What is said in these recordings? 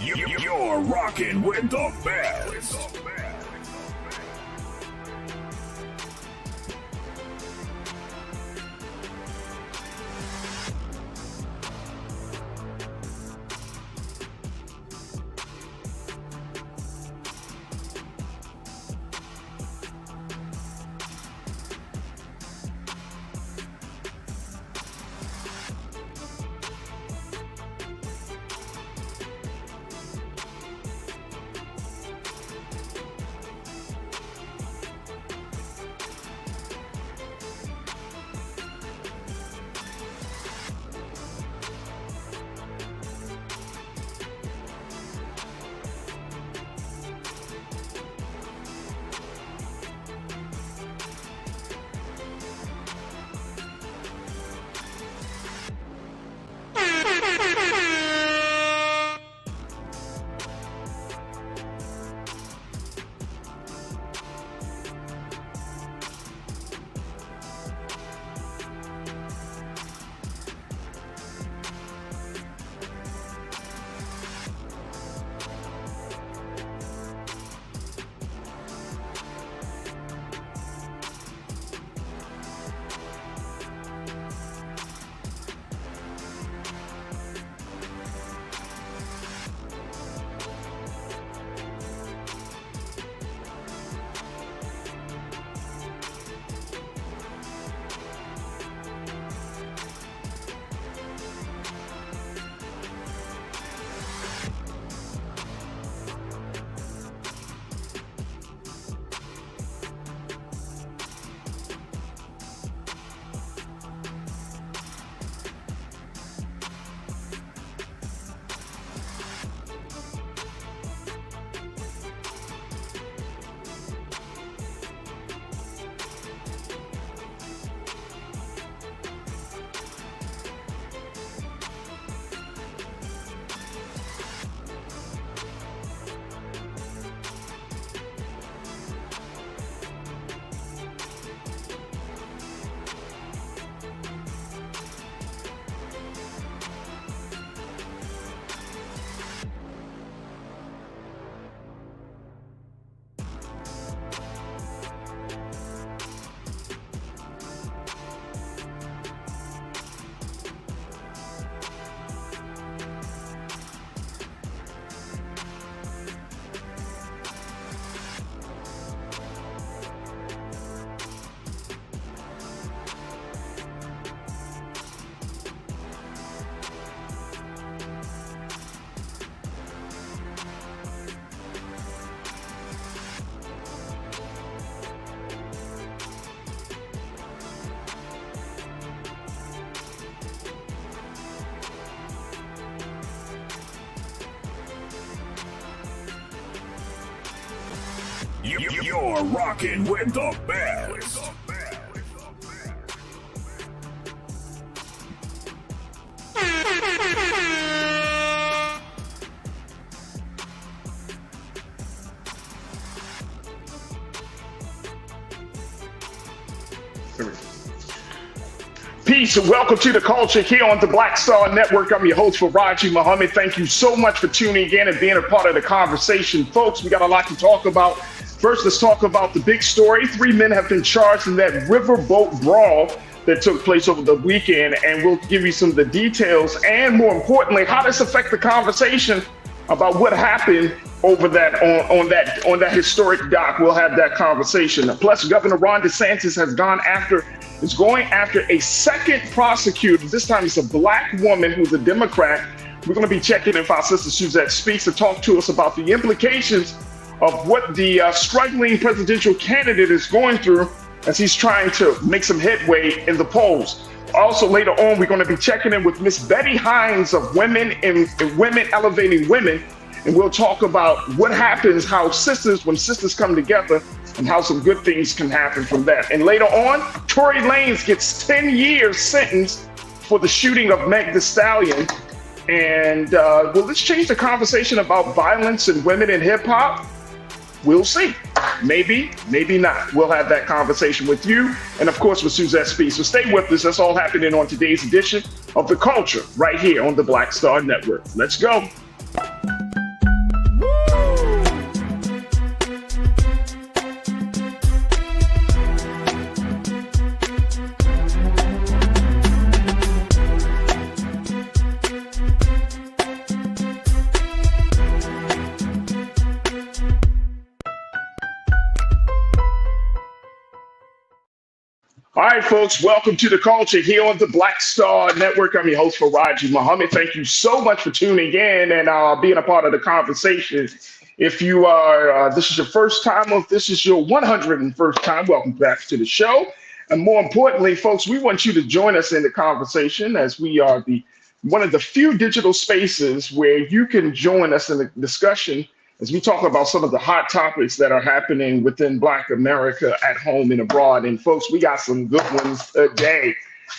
You're rocking with the best. You're rocking with the best. Peace and welcome to the culture here on the Black Star Network. I'm your host, Farajii Muhammad. Thank you so much for tuning in and being a part of the conversation. Folks, we got a lot to talk about. First, let's talk about the big story. 3 men have been charged in that Riverboat brawl that took place over the weekend, and we'll give you some of the details and, more importantly, how this affects the conversation about what happened over that on that historic dock. We'll have that conversation. Plus, Governor Ron DeSantis is going after a second prosecutor. This time it's a black woman who's a Democrat. We're going to be checking if our sister Suzette speaks to talk to us about the implications of what the struggling presidential candidate is going through as he's trying to make some headway in the polls. Also, later on, we're going to be checking in with Miss Betty Hines of Women and Women Elevating Women, and we'll talk about what happens, when sisters come together, and how some good things can happen from that. And later on, Tory Lanez gets 10 years sentence for the shooting of Meg Thee Stallion. And will this change the conversation about violence and women in hip hop? We'll see. Maybe, maybe not. We'll have that conversation with you and, of course, with Suzette Speaks. So stay with us. That's all happening on today's edition of The Culture right here on the Black Star Network. Let's go. folks, welcome to the culture here on the Black Star Network. I'm your host, Farajii Muhammad. Thank you so much for tuning in and being a part of the conversation. If you are, this is your first time, or if this is your 101st time, welcome back to the show. And more importantly, folks, we want you to join us in the conversation as we are one of the few digital spaces where you can join us in the discussion as we talk about some of the hot topics that are happening within Black America at home and abroad. And folks, we got some good ones today.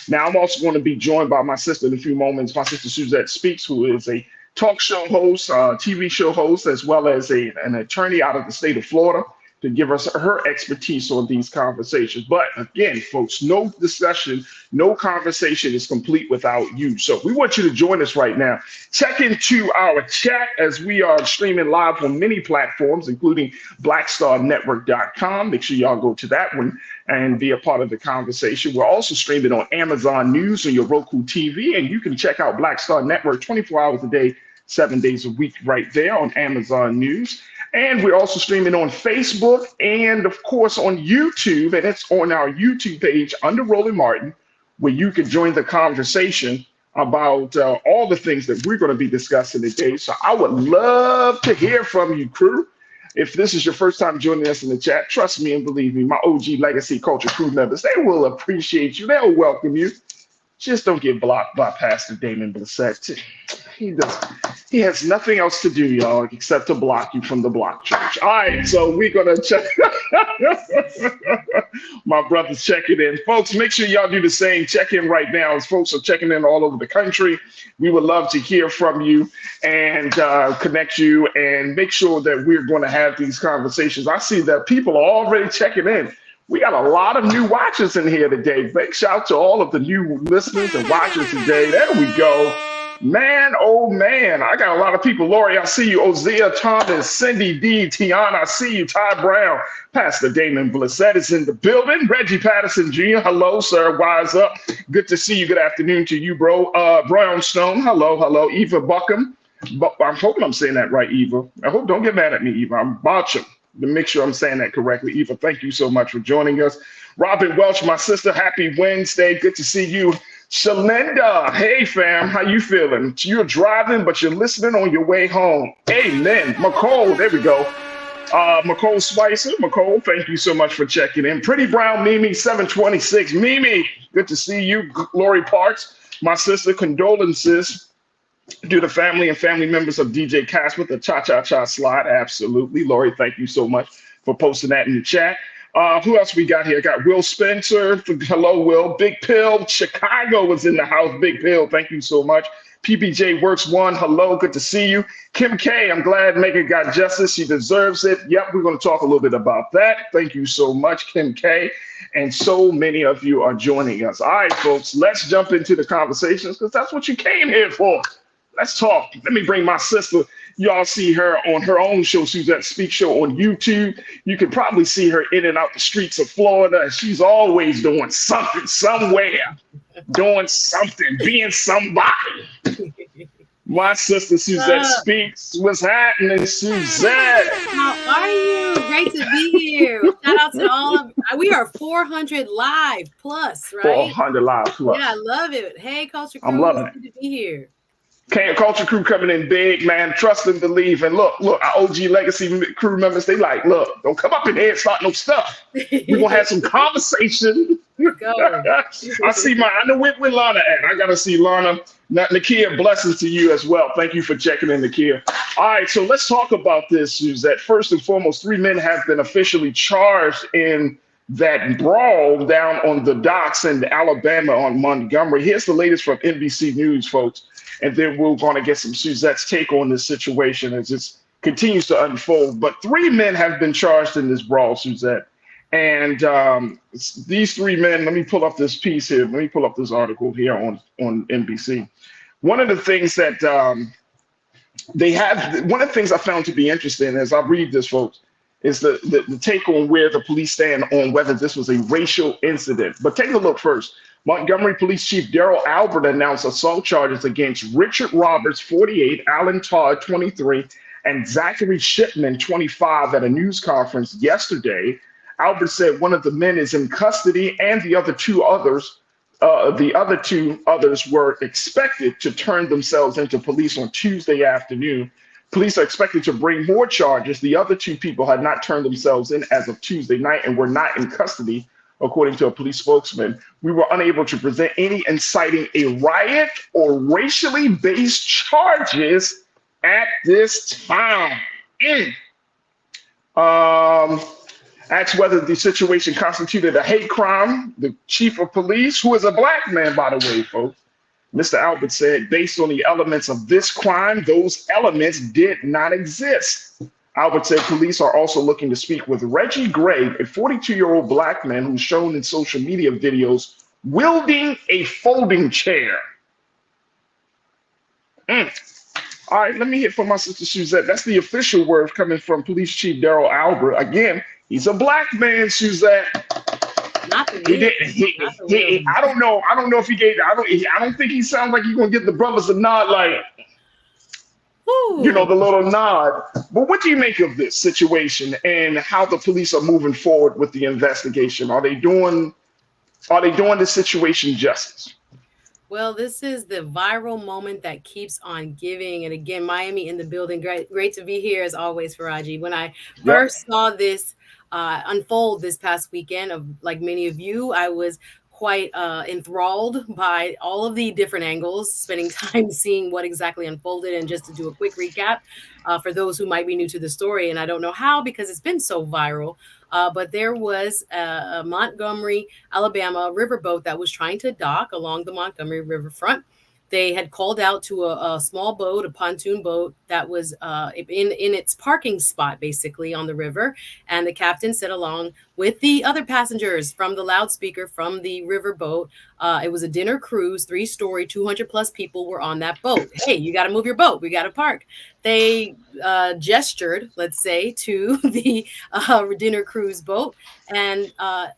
Now, I'm also going to be joined by my sister in a few moments, my sister Suzette Speaks, who is a talk show host, TV show host, as well as an attorney out of the state of Florida, to give us her expertise on these conversations. But again, folks, no discussion, no conversation is complete without you. So we want you to join us right now. Check into our chat as we are streaming live on many platforms, including blackstarnetwork.com. Make sure y'all go to that one and be a part of the conversation. We're also streaming on Amazon News on your Roku TV, and you can check out Black Star Network 24 hours a day, 7 days a week right there on Amazon News. And we're also streaming on Facebook and, of course, on YouTube. And it's on our YouTube page under Roland Martin, where you can join the conversation about all the things that we're going to be discussing today. So I would love to hear from you, crew. If this is your first time joining us in the chat, trust me and believe me, my OG Legacy Culture crew members, they will appreciate you. They'll welcome you. Just don't get blocked by Pastor Damon Blissett. He has nothing else to do, y'all, except to block you from the block church. All right, so we're going to check. My brother's checking in. Folks, make sure y'all do the same. Check in right now as folks are checking in all over the country. We would love to hear from you and connect you and make sure that we're going to have these conversations. I see that people are already checking in. We got a lot of new watchers in here today. Big shout out to all of the new listeners and watchers today. There we go. Man, oh man, I got a lot of people. Lori, I see you. Ozia Thomas, Cindy D, Tiana, I see you. Ty Brown, Pastor Damon Blissett is in the building. Reggie Patterson Jr., hello, sir. Wise up. Good to see you. Good afternoon to you, bro. Brownstone, hello. Eva Buckham. I'm hoping I'm saying that right, Eva. I hope, don't get mad at me, Eva. I'm Botcham. To make sure I'm saying that correctly. Eva, thank you so much for joining us. Robin Welch, my sister, happy Wednesday. Good to see you. Shalinda, hey fam, how you feeling? You're driving, but you're listening on your way home. Amen. McCole, there we go. McCole Spicer, McCole, thank you so much for checking in. Pretty Brown Mimi, 726. Mimi, good to see you. Lori Parks, my sister, condolences to the family and family members of DJ Cass with the cha-cha-cha slide. Absolutely. Lori, thank you so much for posting that in the chat. Who else we got here? Got Will Spencer. Hello, Will. Big Pill. Chicago was in the house. Big Pill. Thank you so much. PBJ Works One. Hello. Good to see you. Kim K. I'm glad Megan got justice. She deserves it. Yep. We're going to talk a little bit about that. Thank you so much, Kim K. And so many of you are joining us. All right, folks, let's jump into the conversations because that's what you came here for. Let's talk. Let me bring my sister. Y'all see her on her own show, Suzette Speaks Show on YouTube. You can probably see her in and out the streets of Florida. She's always doing something, somewhere, doing something, being somebody. My sister, Suzette Speaks. What's happening, Suzette? How are you? Great to be here. Shout out to all of, we are 400 live plus, right? 400 live plus. Yeah, I love it. Hey, Culture Crew. I'm loving it. Good to be here. Culture Crew coming in big, man. Trust and believe. And look, our OG Legacy crew members, they like, look, don't come up in here and start no stuff. We're going to have some conversation. I know where Lana at. I got to see Lana. Nakia, blessings to you as well. Thank you for checking in, Nakia. All right, so let's talk about this, Suzette. First and foremost, 3 men have been officially charged in that brawl down on the docks in Alabama on Montgomery. Here's the latest from NBC News, folks. And then we're going to get some Suzette's take on this situation as it continues to unfold. But 3 men have been charged in this brawl, Suzette. And these 3 men, let me pull up this piece here. Let me pull up this article here on NBC. One of the things that one of the things I found to be interesting as I read this, folks, is the take on where the police stand on whether this was a racial incident. But take a look first. Montgomery Police Chief Daryl Albert announced assault charges against Richard Roberts, 48, Alan Todd, 23, and Zachary Shipman, 25, at a news conference yesterday Albert said one of the men is in custody, and the other two others were expected to turn themselves into police on Tuesday afternoon. Police are expected to bring more charges. The other two people had not turned themselves in as of Tuesday night and were not in custody, according to a police spokesman. We were unable to present any inciting a riot or racially based charges at this time. Asked whether the situation constituted a hate crime, the chief of police, who is a black man, by the way, folks, Mr. Albert said, based on the elements of this crime, those elements did not exist. Albert said police are also looking to speak with Reggie Gray, a 42-year-old black man who's shown in social media videos wielding a folding chair. All right, let me hear from my sister Suzette. That's the official word coming from Police Chief Daryl Albert. Again, he's a black man, Suzette. Not the I don't know. I don't know if he gave. I don't think he sounds like he's gonna give the brothers a nod, like, you know, the little nod. But what do you make of this situation and how the police are moving forward with the investigation? Are they doing the situation justice? Well, this is the viral moment that keeps on giving. And again, Miami in the building. Great to be here as always, Farajii. When I first saw this unfold this past weekend, like many of you, I was quite enthralled by all of the different angles, spending time seeing what exactly unfolded. And just to do a quick recap for those who might be new to the story, and I don't know how because it's been so viral, but there was a Montgomery, Alabama riverboat that was trying to dock along the Montgomery riverfront. They had called out to a small boat, a pontoon boat that was in its parking spot, basically on the river. And the captain said, along with the other passengers from the loudspeaker from the riverboat, it was a dinner cruise, 3-story, 200 plus people were on that boat. Hey, you got to move your boat. We got to park. They gestured, let's say, to the dinner cruise boat. And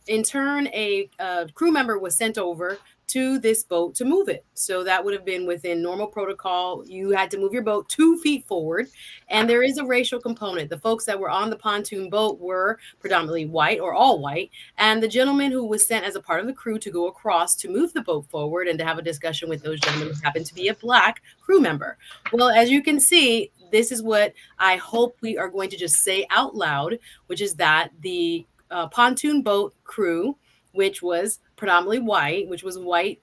in turn, a crew member was sent over to this boat to move it. So that would have been within normal protocol. You had to move your boat 2 feet forward. And there is a racial component. The folks that were on the pontoon boat were predominantly white or all white. And the gentleman who was sent as a part of the crew to go across to move the boat forward and to have a discussion with those gentlemen happened to be a black crew member. Well, as you can see, this is what I hope we are going to just say out loud, which is that the pontoon boat crew, which was predominantly white, which was white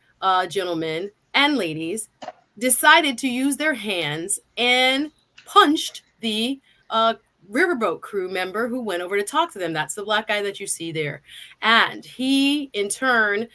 gentlemen and ladies, decided to use their hands and punched the riverboat crew member who went over to talk to them. That's the black guy that you see there. And he, in turn,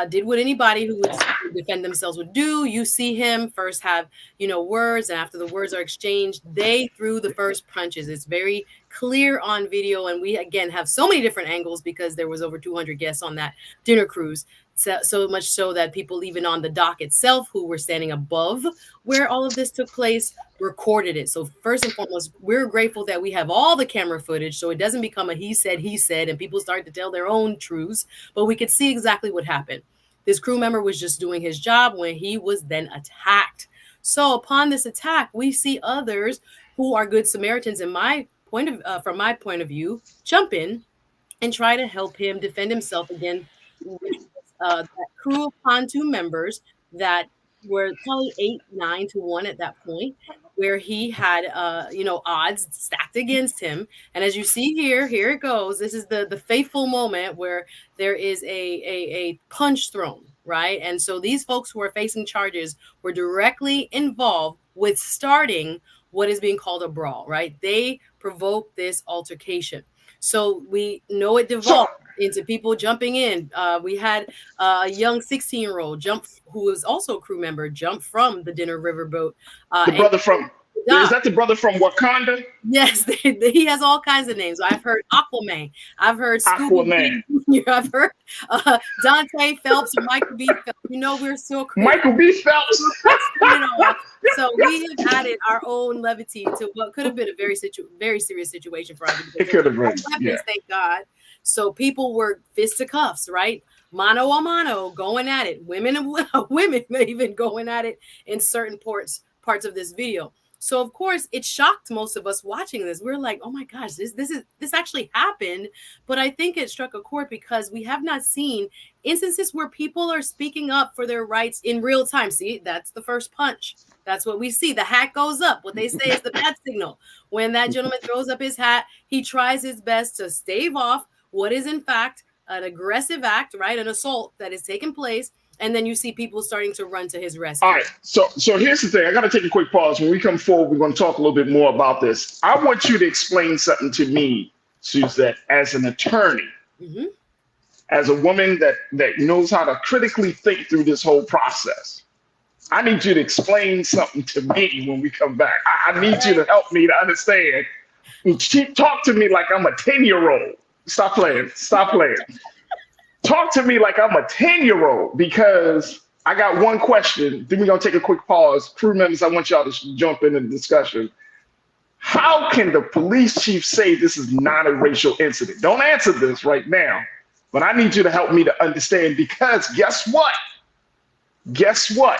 did what anybody who would defend themselves would do. You see him first have, words, and after the words are exchanged, they threw the first punches. It's very clear on video, and we again have so many different angles because there was over 200 guests on that dinner cruise. So much so that people even on the dock itself who were standing above where all of this took place recorded it. So first and foremost, we're grateful that we have all the camera footage so it doesn't become a he said and people start to tell their own truths, but we could see exactly what happened. This crew member was just doing his job when he was then attacked. So upon this attack, we see others who are good Samaritans from my point of view, jump in and try to help him defend himself against that crew of pontoon members that were probably 8-9 to 1 at that point, where he had odds stacked against him. And as you see here it goes. This is the faithful moment where there is a punch thrown, right? And so these folks who are facing charges were directly involved with starting what is being called a brawl, right? They provoked this altercation. So we know it devolved into people jumping in. We had a young 16-year-old who was also a crew member, jump from the dinner riverboat. Is that the brother from Wakanda? Yes, he has all kinds of names. I've heard Aquaman. I've heard Aquaman. I've heard Dante Phelps or Michael B. Phelps. We're so crazy. Michael B. Phelps. So we have added our own levity to what could have been a very serious situation for us. It could have been. Weapons, thank God. So people were fisticuffs, right? Mano a mano, going at it. Women even going at it in certain parts of this video. So of course it shocked most of us watching this. We're like, oh my gosh, this actually happened. But I think it struck a chord because we have not seen instances where people are speaking up for their rights in real time. See, that's the first punch. That's what we see. The hat goes up. What they say is the bat signal. When that gentleman throws up his hat, he tries his best to stave off what is in fact an aggressive act, right? An assault that is taking place. And then you see people starting to run to his rescue. All right. So here's the thing. I got to take a quick pause. When we come forward, we're going to talk a little bit more about this. I want you to explain something to me, Suzette, as an attorney, as a woman that knows how to critically think through this whole process. I need you to explain something to me when we come back. I need you to help me to understand. Talk to me like I'm a 10-year-old. Stop playing. Stop playing. Talk to me like I'm a 10-year-old, because I got one question. Then we're going to take a quick pause. Crew members, I want y'all to jump into the discussion. How can the police chief say this is not a racial incident? Don't answer this right now, but I need you to help me to understand, because guess what? Guess what?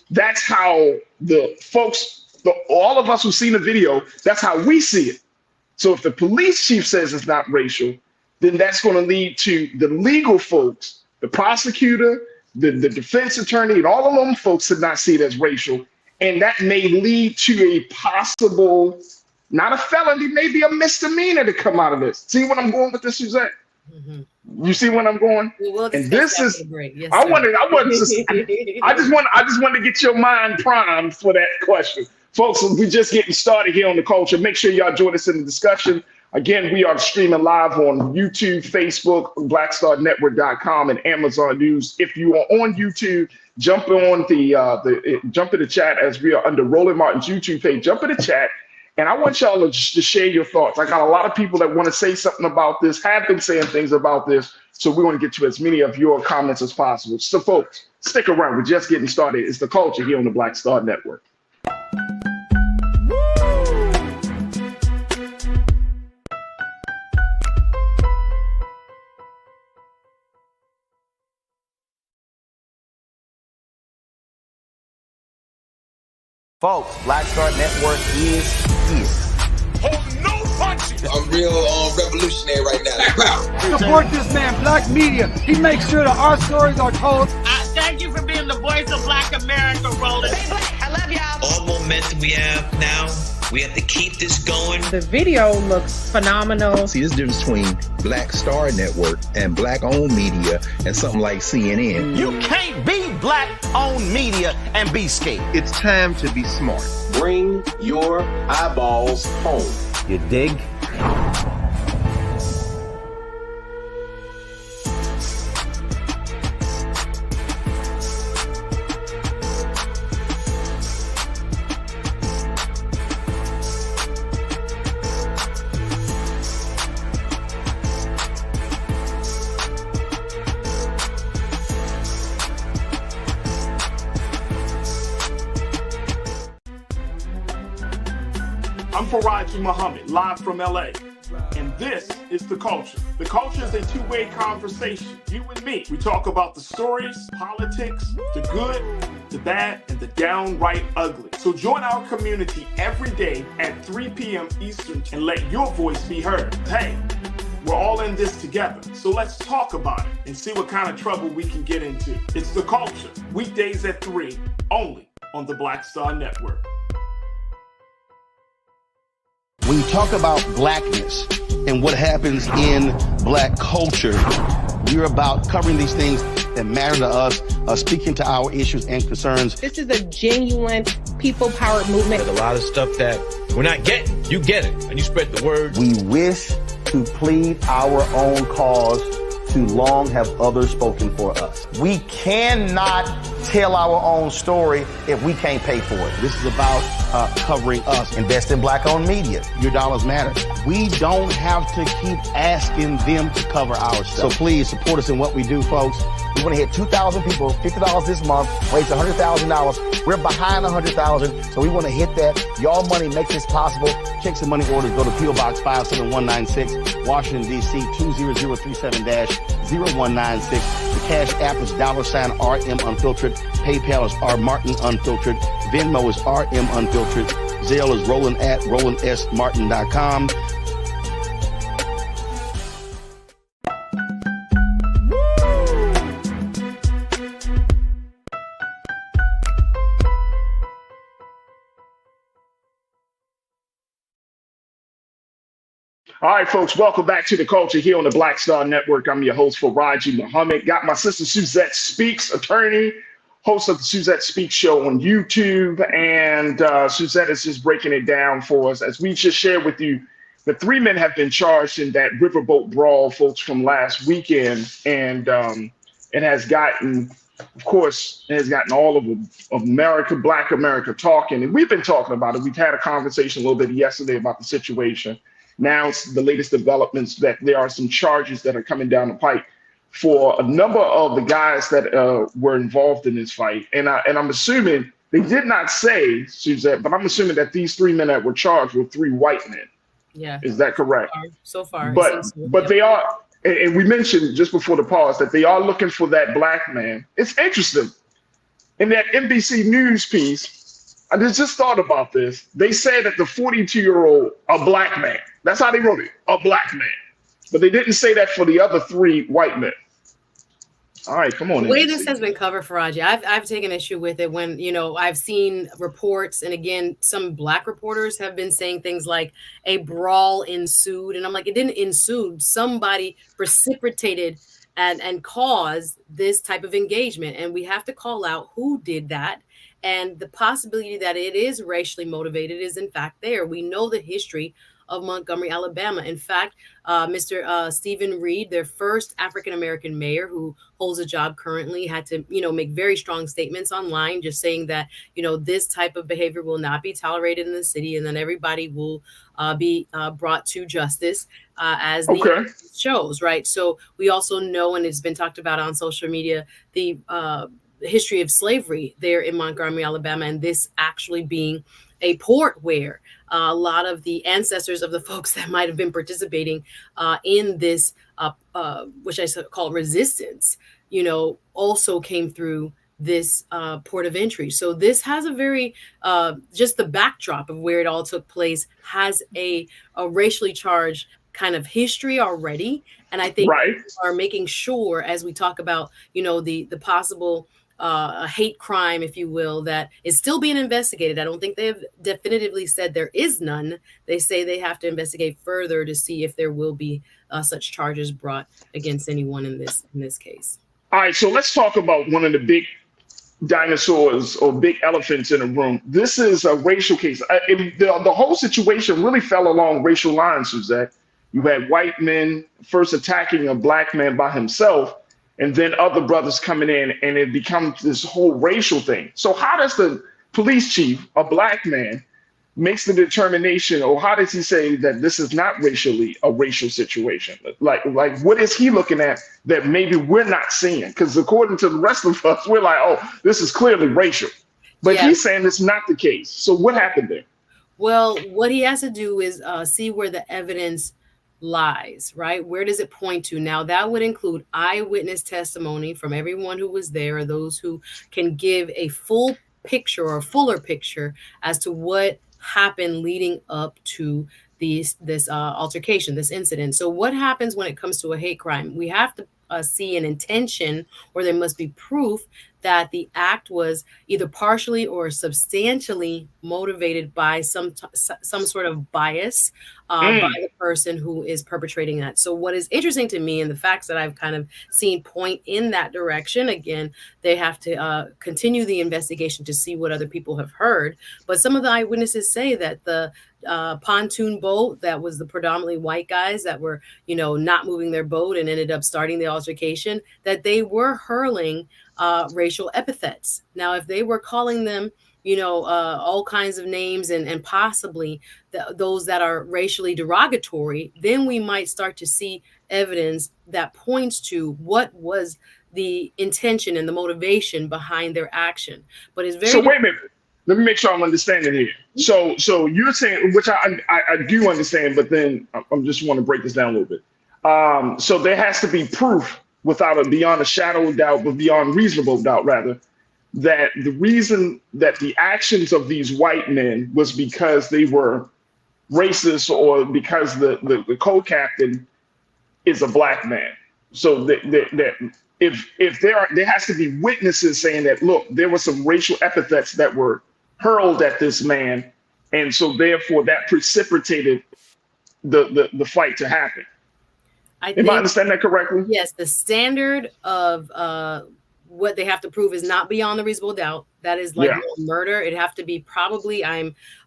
That's how the folks, all of us who've seen the video, that's how we see it. So if the police chief says it's not racial, then that's going to lead to the legal folks, the prosecutor, the defense attorney, and all of them folks to not see it as racial. And that may lead to a possible, not a felony, maybe a misdemeanor to come out of this. See what I'm going with this, Suzette? You see when I'm going? And this is, yes, I just want to get your mind primed for that question. Folks, we're just getting started here on The Culture. Make sure y'all join us in the discussion. Again, we are streaming live on YouTube, Facebook, blackstarnetwork.com, and Amazon News. If you are on YouTube, jump on jump in the chat as we are under Roland Martin's YouTube page. Jump in the chat, and I want y'all to share your thoughts. I got a lot of people that want to say something about this, have been saying things about this, so we want to get to as many of your comments as possible. So, folks, stick around. We're just getting started. It's The Culture here on the Black Star Network. Folks, Black Star Network is here. Hold no punches. I'm real revolutionary right now. Support this man, Black Media. He makes sure that our stories are told. Thank you for being the voice of Black America, Roland. I love y'all. All momentum we have now, we have to keep this going. The video looks phenomenal. See, there's a difference between Black Star Network and Black-owned media and something like CNN. You can't be Black-owned media and be scared. It's time to be smart. Bring your eyeballs home. You dig? I'm Farajii Muhammad, live from LA. And this is The Culture. The Culture is a two-way conversation. You and me. We talk about the stories, politics, the good, the bad, and the downright ugly. So join our community every day at 3 p.m. Eastern and let your voice be heard. Hey, we're all in this together. So let's talk about it and see what kind of trouble we can get into. It's The Culture, weekdays at 3, only on the Black Star Network. When you talk about blackness and what happens in Black culture, we're about covering these things that matter to us, speaking to our issues and concerns. This is a genuine people-powered movement. There's a lot of stuff that we're not getting. You get it, and you spread the word. We wish to plead our own cause. Too long have others spoken for us. We cannot tell our own story if we can't pay for it. This is about covering us. Invest in Black-owned media. Your dollars matter. We don't have to keep asking them to cover our stuff. So please support us in what we do, folks. We want to hit 2,000 people, $50 this month, raise $100,000. We're behind $100,000, so we want to hit that. Y'all money makes this possible. Check some money orders. Go to P.O. Box 57196, Washington, D.C. 20037-0196. The Cash App is $RM Unfiltered. PayPal is R Martin Unfiltered. Venmo is RM Unfiltered. Zelle is roland@rolandsmartin.com. All right, folks, welcome back to The Culture here on the Black Star Network. I'm your host, Farajii Muhammad. Got my sister Suzette Speaks, attorney, host of the Suzette Speaks show on YouTube. And Suzette is just breaking it down for us. As we just shared with you, the 3 men have been charged in that Riverboat brawl, folks, from last weekend. And it has gotten, of course, it has gotten all of America, Black America talking. And we've been talking about it. We've had a conversation a little bit yesterday about the situation. Now it's the latest developments that there are some charges that are coming down the pipe for a number of the guys that were involved in this fight. And I'm assuming, they did not say, Suzette, but I'm assuming that these 3 men that were charged were 3 white men. Yeah. Is that correct? So far. But they are, and we mentioned just before the pause that they are looking for that black man. It's interesting. In that NBC News piece, I just thought about this. They said that the 42-year-old, a black man. That's how they wrote it, a black man. But they didn't say that for the other 3 white men. All right, come on. The way this has been covered, Farajii, I've taken issue with it when, I've seen reports, and again, some Black reporters have been saying things like a brawl ensued. And I'm like, it didn't ensue. Somebody precipitated and caused this type of engagement. And we have to call out who did that. And the possibility that it is racially motivated is in fact there. We know the history of Montgomery, Alabama. In fact, Mr. Stephen Reed, their first African-American mayor who holds a job currently, had to, make very strong statements online, just saying that, this type of behavior will not be tolerated in the city, and then everybody will be brought to justice as the shows, right? So we also know, and it's been talked about on social media, the history of slavery there in Montgomery, Alabama, and this actually being a port where a lot of the ancestors of the folks that might have been participating in this, which I call resistance, also came through this port of entry. So this has a very, just the backdrop of where it all took place has a racially charged kind of history already. And I think we are making sure, as we talk about, the possible a hate crime, if you will, that is still being investigated. I don't think they have definitively said there is none. They say they have to investigate further to see if there will be such charges brought against anyone in this case. All right, so let's talk about one of the big dinosaurs or big elephants in the room. This is a racial case. The whole situation really fell along racial lines, Suzette. You had white men first attacking a black man by himself, and then other brothers coming in, and it becomes this whole racial thing. So how does the police chief, a black man, makes the determination, or how does he say that this is not racially a racial situation? Like what is he looking at that maybe we're not seeing? Because according to the rest of us, we're like, oh, this is clearly racial. But he's saying it's not the case. So what happened there? Well, what he has to do is see where the evidence lies, right? Where does it point to? Now, that would include eyewitness testimony from everyone who was there, or those who can give a full picture or fuller picture as to what happened leading up to this altercation, this incident. So what happens when it comes to a hate crime? We have to see an intention, or there must be proof that the act was either partially or substantially motivated by some sort of bias by the person who is perpetrating that. So what is interesting to me, and the facts that I've kind of seen point in that direction, again, they have to continue the investigation to see what other people have heard. But some of the eyewitnesses say that the pontoon boat, that was the predominantly white guys that were, not moving their boat and ended up starting the altercation, that they were hurling racial epithets. Now, if they were calling them, all kinds of names and possibly those that are racially derogatory, then we might start to see evidence that points to what was the intention and the motivation behind their action. But it's very— So wait a minute. Let me make sure I'm understanding here. So you're saying, which I do understand, but then I just want to break this down a little bit. So there has to be proof beyond a shadow of doubt, but beyond reasonable doubt, rather, that the reason that the actions of these white men was because they were racist or because the co-captain is a black man. So that if there has to be witnesses saying that, look, there were some racial epithets that were hurled at this man, and so therefore that precipitated the fight to happen. Am I understanding that correctly? Yes, the standard of what they have to prove is not beyond the reasonable doubt. That is like murder. It'd have to be probably,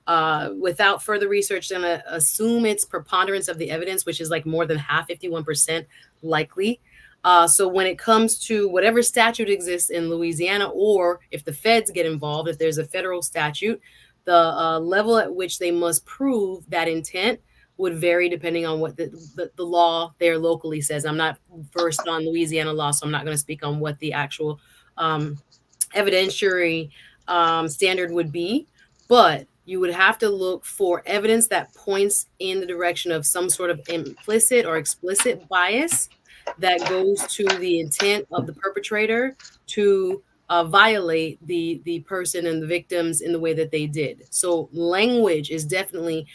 without further research, gonna assume it's preponderance of the evidence, which is like more than half, 51% likely. So when it comes to whatever statute exists in Louisiana, or if the feds get involved, if there's a federal statute, the level at which they must prove that intent would vary depending on what the law there locally says. I'm not versed on Louisiana law, so I'm not going to speak on what the actual evidentiary standard would be. But you would have to look for evidence that points in the direction of some sort of implicit or explicit bias that goes to the intent of the perpetrator to violate the person and the victims in the way that they did. So language is definitely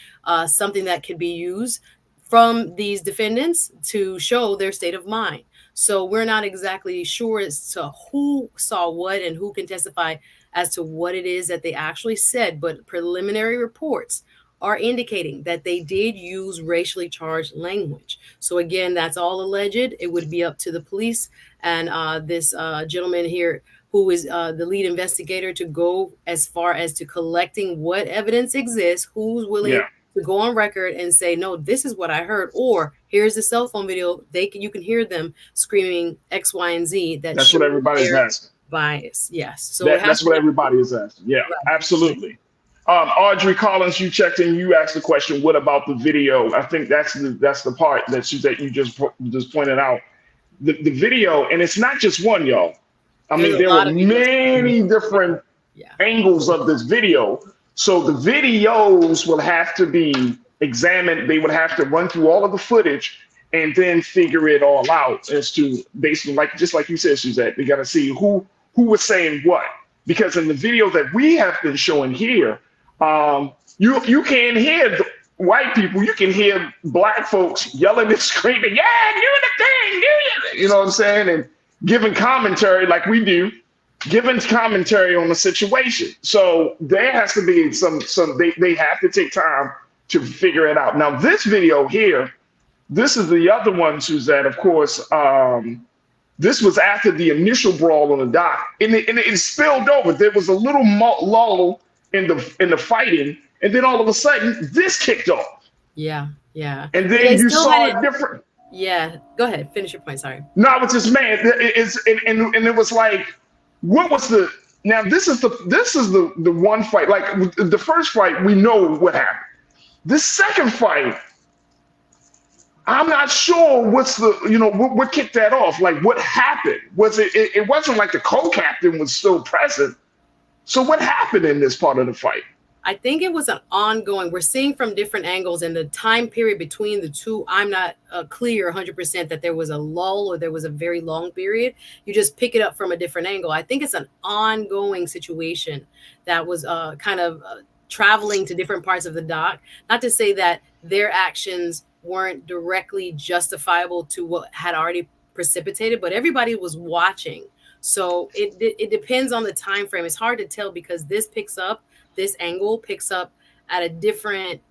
something that could be used from these defendants to show their state of mind. So we're not exactly sure as to who saw what and who can testify as to what it is that they actually said, but preliminary reports are indicating that they did use racially charged language. So again, that's all alleged. It would be up to the police and this gentleman here, who is the lead investigator, to go as far as to collecting what evidence exists, who's willing to go on record and say, no, this is what I heard, or here's the cell phone video. You can hear them screaming X, Y, and Z. That's what everybody's asking. Bias, yes. So that's what everybody is asking. Yeah, right. Absolutely. Audrey Collins, you checked in. You asked the question, "What about the video?" I think that's the part that you just pointed out. The video, and it's not just one, y'all. I mean, there were many different angles of this video. So the videos will have to be examined. They would have to run through all of the footage and then figure it all out as to basically, just like you said, Suzette, they got to see who was saying what. Because in the video that we have been showing here, you can't hear the white people. You can hear black folks yelling and screaming, "Yeah, do the thing, do it!" You know what I'm saying? And giving commentary like we do, giving commentary on the situation. So there has to be they have to take time to figure it out. Now, this video here, this is the other one, Suzette, of course. This was after the initial brawl on the dock, and it spilled over. There was a little lull in the fighting, and then all of a sudden, this kicked off. Yeah. And then you saw a different. Yeah, go ahead. Finish your point. Sorry. No, I was just and it was like, what was the? Now this is the one fight. Like the first fight, we know what happened. This second fight, I'm not sure what's what kicked that off. Like what happened? Was it wasn't like the co-captain was still present. So what happened in this part of the fight? I think it was an ongoing. We're seeing from different angles, and the time period between the two, I'm not clear 100% that there was a lull or there was a very long period. You just pick it up from a different angle. I think it's an ongoing situation that was kind of traveling to different parts of the dock. Not to say that their actions weren't directly justifiable to what had already precipitated, but everybody was watching. So it depends on the time frame. It's hard to tell because this angle picks up at a different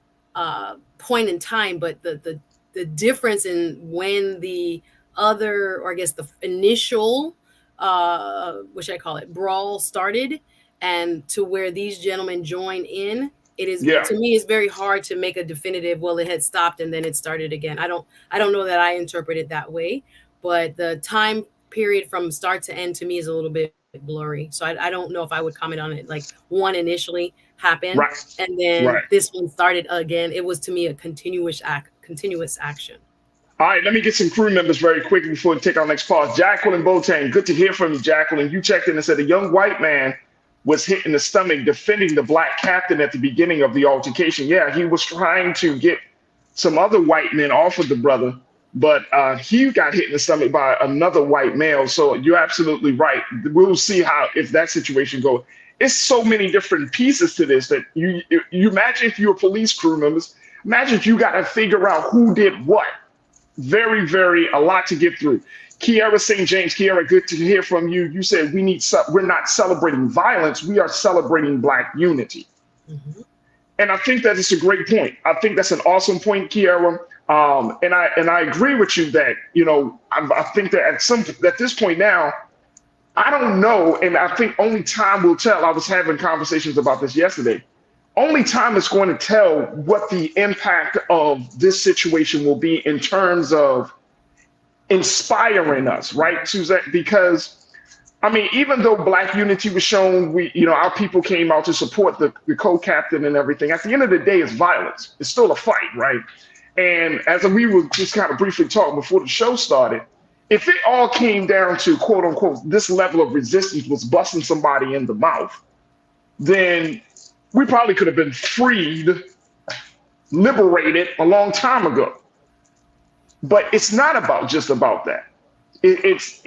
point in time, but the difference in when the other, or I guess the initial, which I call it, brawl started, and to where these gentlemen join in, it is to me, it's very hard to make a definitive. Well, it had stopped and then it started again. I don't know that I interpret it that way, but the time period from start to end to me is a little bit blurry. So I don't know if I would comment on it. Like one initially happened and then this one started again. It was to me a continuous action. All right, let me get some crew members very quickly before we take our next pause. Jacqueline Boateng, good to hear from you, Jacqueline. You checked in and said a young white man was hit in the stomach defending the black captain at the beginning of the altercation. Yeah, he was trying to get some other white men off of the brother but he got hit in the stomach by another white male. So you're absolutely right. We'll see how if that situation goes. It's so many different pieces to this that you imagine if you're police crew members. Imagine if you got to figure out who did what. Very, very a lot to get through. Kiara St. James, Kiara, good to hear from you. You said we're not celebrating violence, we are celebrating Black unity. Mm-hmm. And I think that is a great point. I think that's an awesome point, Kiara. And I agree with you that, I think that at this point now, I don't know, and I think only time will tell. I was having conversations about this yesterday. Only time is going to tell what the impact of this situation will be in terms of inspiring us, right, Suzette? Because, I mean, even though Black unity was shown, our people came out to support the co-captain and everything. At the end of the day, it's violence. It's still a fight, right? And as we were just kind of briefly talking before the show started, if it all came down to, quote unquote, this level of resistance was busting somebody in the mouth, then we probably could have been freed, liberated a long time ago. But it's not just about that. It's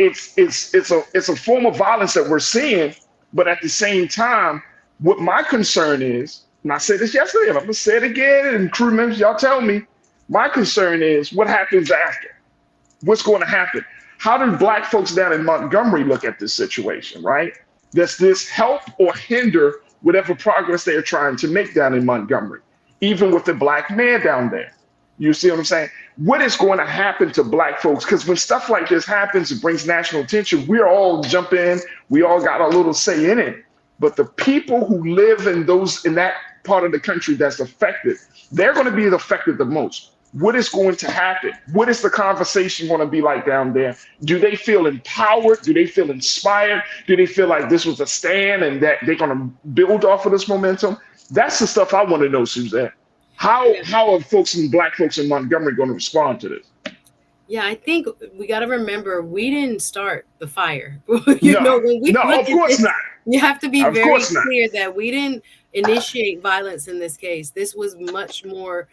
a form of violence that we're seeing. But at the same time, what my concern is, and I said this yesterday, and I'm gonna say it again, and crew members, y'all tell me, my concern is what happens after. What's going to happen? How do Black folks down in Montgomery look at this situation, right? Does this help or hinder whatever progress they're trying to make down in Montgomery, even with the Black man down there? You see what I'm saying? What is going to happen to Black folks? Because when stuff like this happens, it brings national attention. We're all jump in. We all got a little say in it. But the people who live in that part of the country that's affected, they're going to be affected the most. What is going to happen? What is the conversation going to be like down there? Do they feel empowered? Do they feel inspired? Do they feel like this was a stand and that they're going to build off of this momentum? That's the stuff I want to know, Suzette. How are Black folks in Montgomery going to respond to this? Yeah, I think we got to remember we didn't start the fire. Of course not. You have to be very clear that we didn't initiate violence in this case. This was much more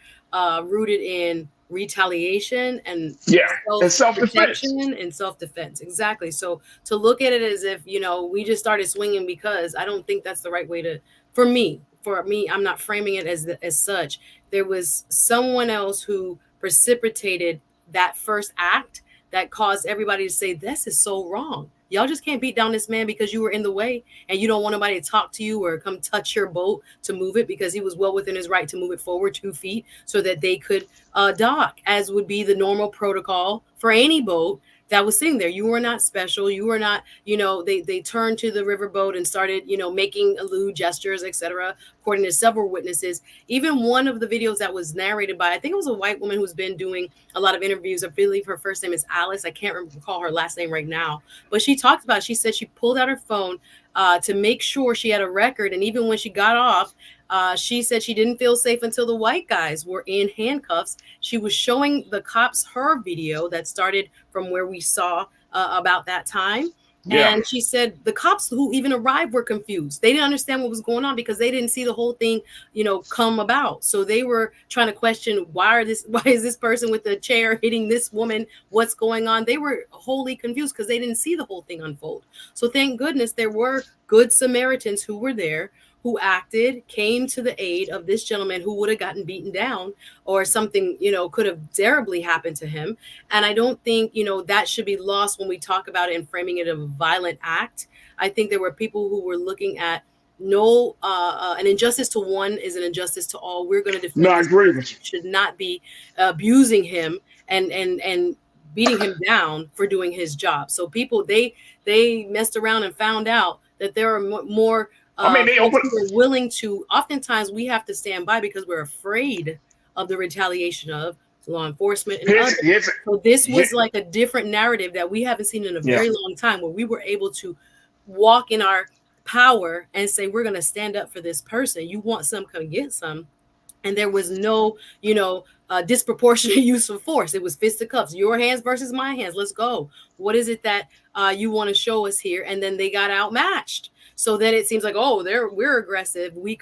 rooted in retaliation and self-defense. And self-defense. Exactly. So to look at it as if, we just started swinging because, I don't think that's the right way to, for me, I'm not framing it as such. There was someone else who precipitated that first act that caused everybody to say, this is so wrong. Y'all just can't beat down this man because you were in the way and you don't want nobody to talk to you or come touch your boat to move it, because he was well within his right to move it forward 2 feet so that they could dock, as would be the normal protocol for any boat that was sitting there. You were not special. You were not, they turned to the riverboat and started, making lewd gestures, etc. According to several witnesses. Even one of the videos that was narrated by, I think it was a white woman who's been doing a lot of interviews. I believe her first name is Alice. I can't recall her last name right now, but she talked about, she said she pulled out her phone to make sure she had a record. And even when she got off, she said she didn't feel safe until the white guys were in handcuffs. She was showing the cops her video that started from where we saw about that time. Yeah. And she said the cops who even arrived were confused. They didn't understand what was going on because they didn't see the whole thing, come about. So they were trying to question, why is this person with the chair hitting this woman? What's going on? They were wholly confused because they didn't see the whole thing unfold. So thank goodness there were good Samaritans who were there, who acted, came to the aid of this gentleman who would have gotten beaten down or something, could have terribly happened to him. And I don't think, that should be lost when we talk about it and framing it as a violent act. I think there were people who were looking at an injustice to one is an injustice to all. We're going to defend. No, I agree with you. Should not be abusing him and beating him down for doing his job. So people, they messed around and found out that there are more we're willing to. Oftentimes we have to stand by because we're afraid of the retaliation of law enforcement and others. So this was like a different narrative that we haven't seen in a very long time, where we were able to walk in our power and say, we're going to stand up for this person. You want some, come get some. And there was no, disproportionate use of force. It was fisticuffs, your hands versus my hands. Let's go. What is it that you want to show us here? And then they got outmatched. So then it seems like, we're aggressive. We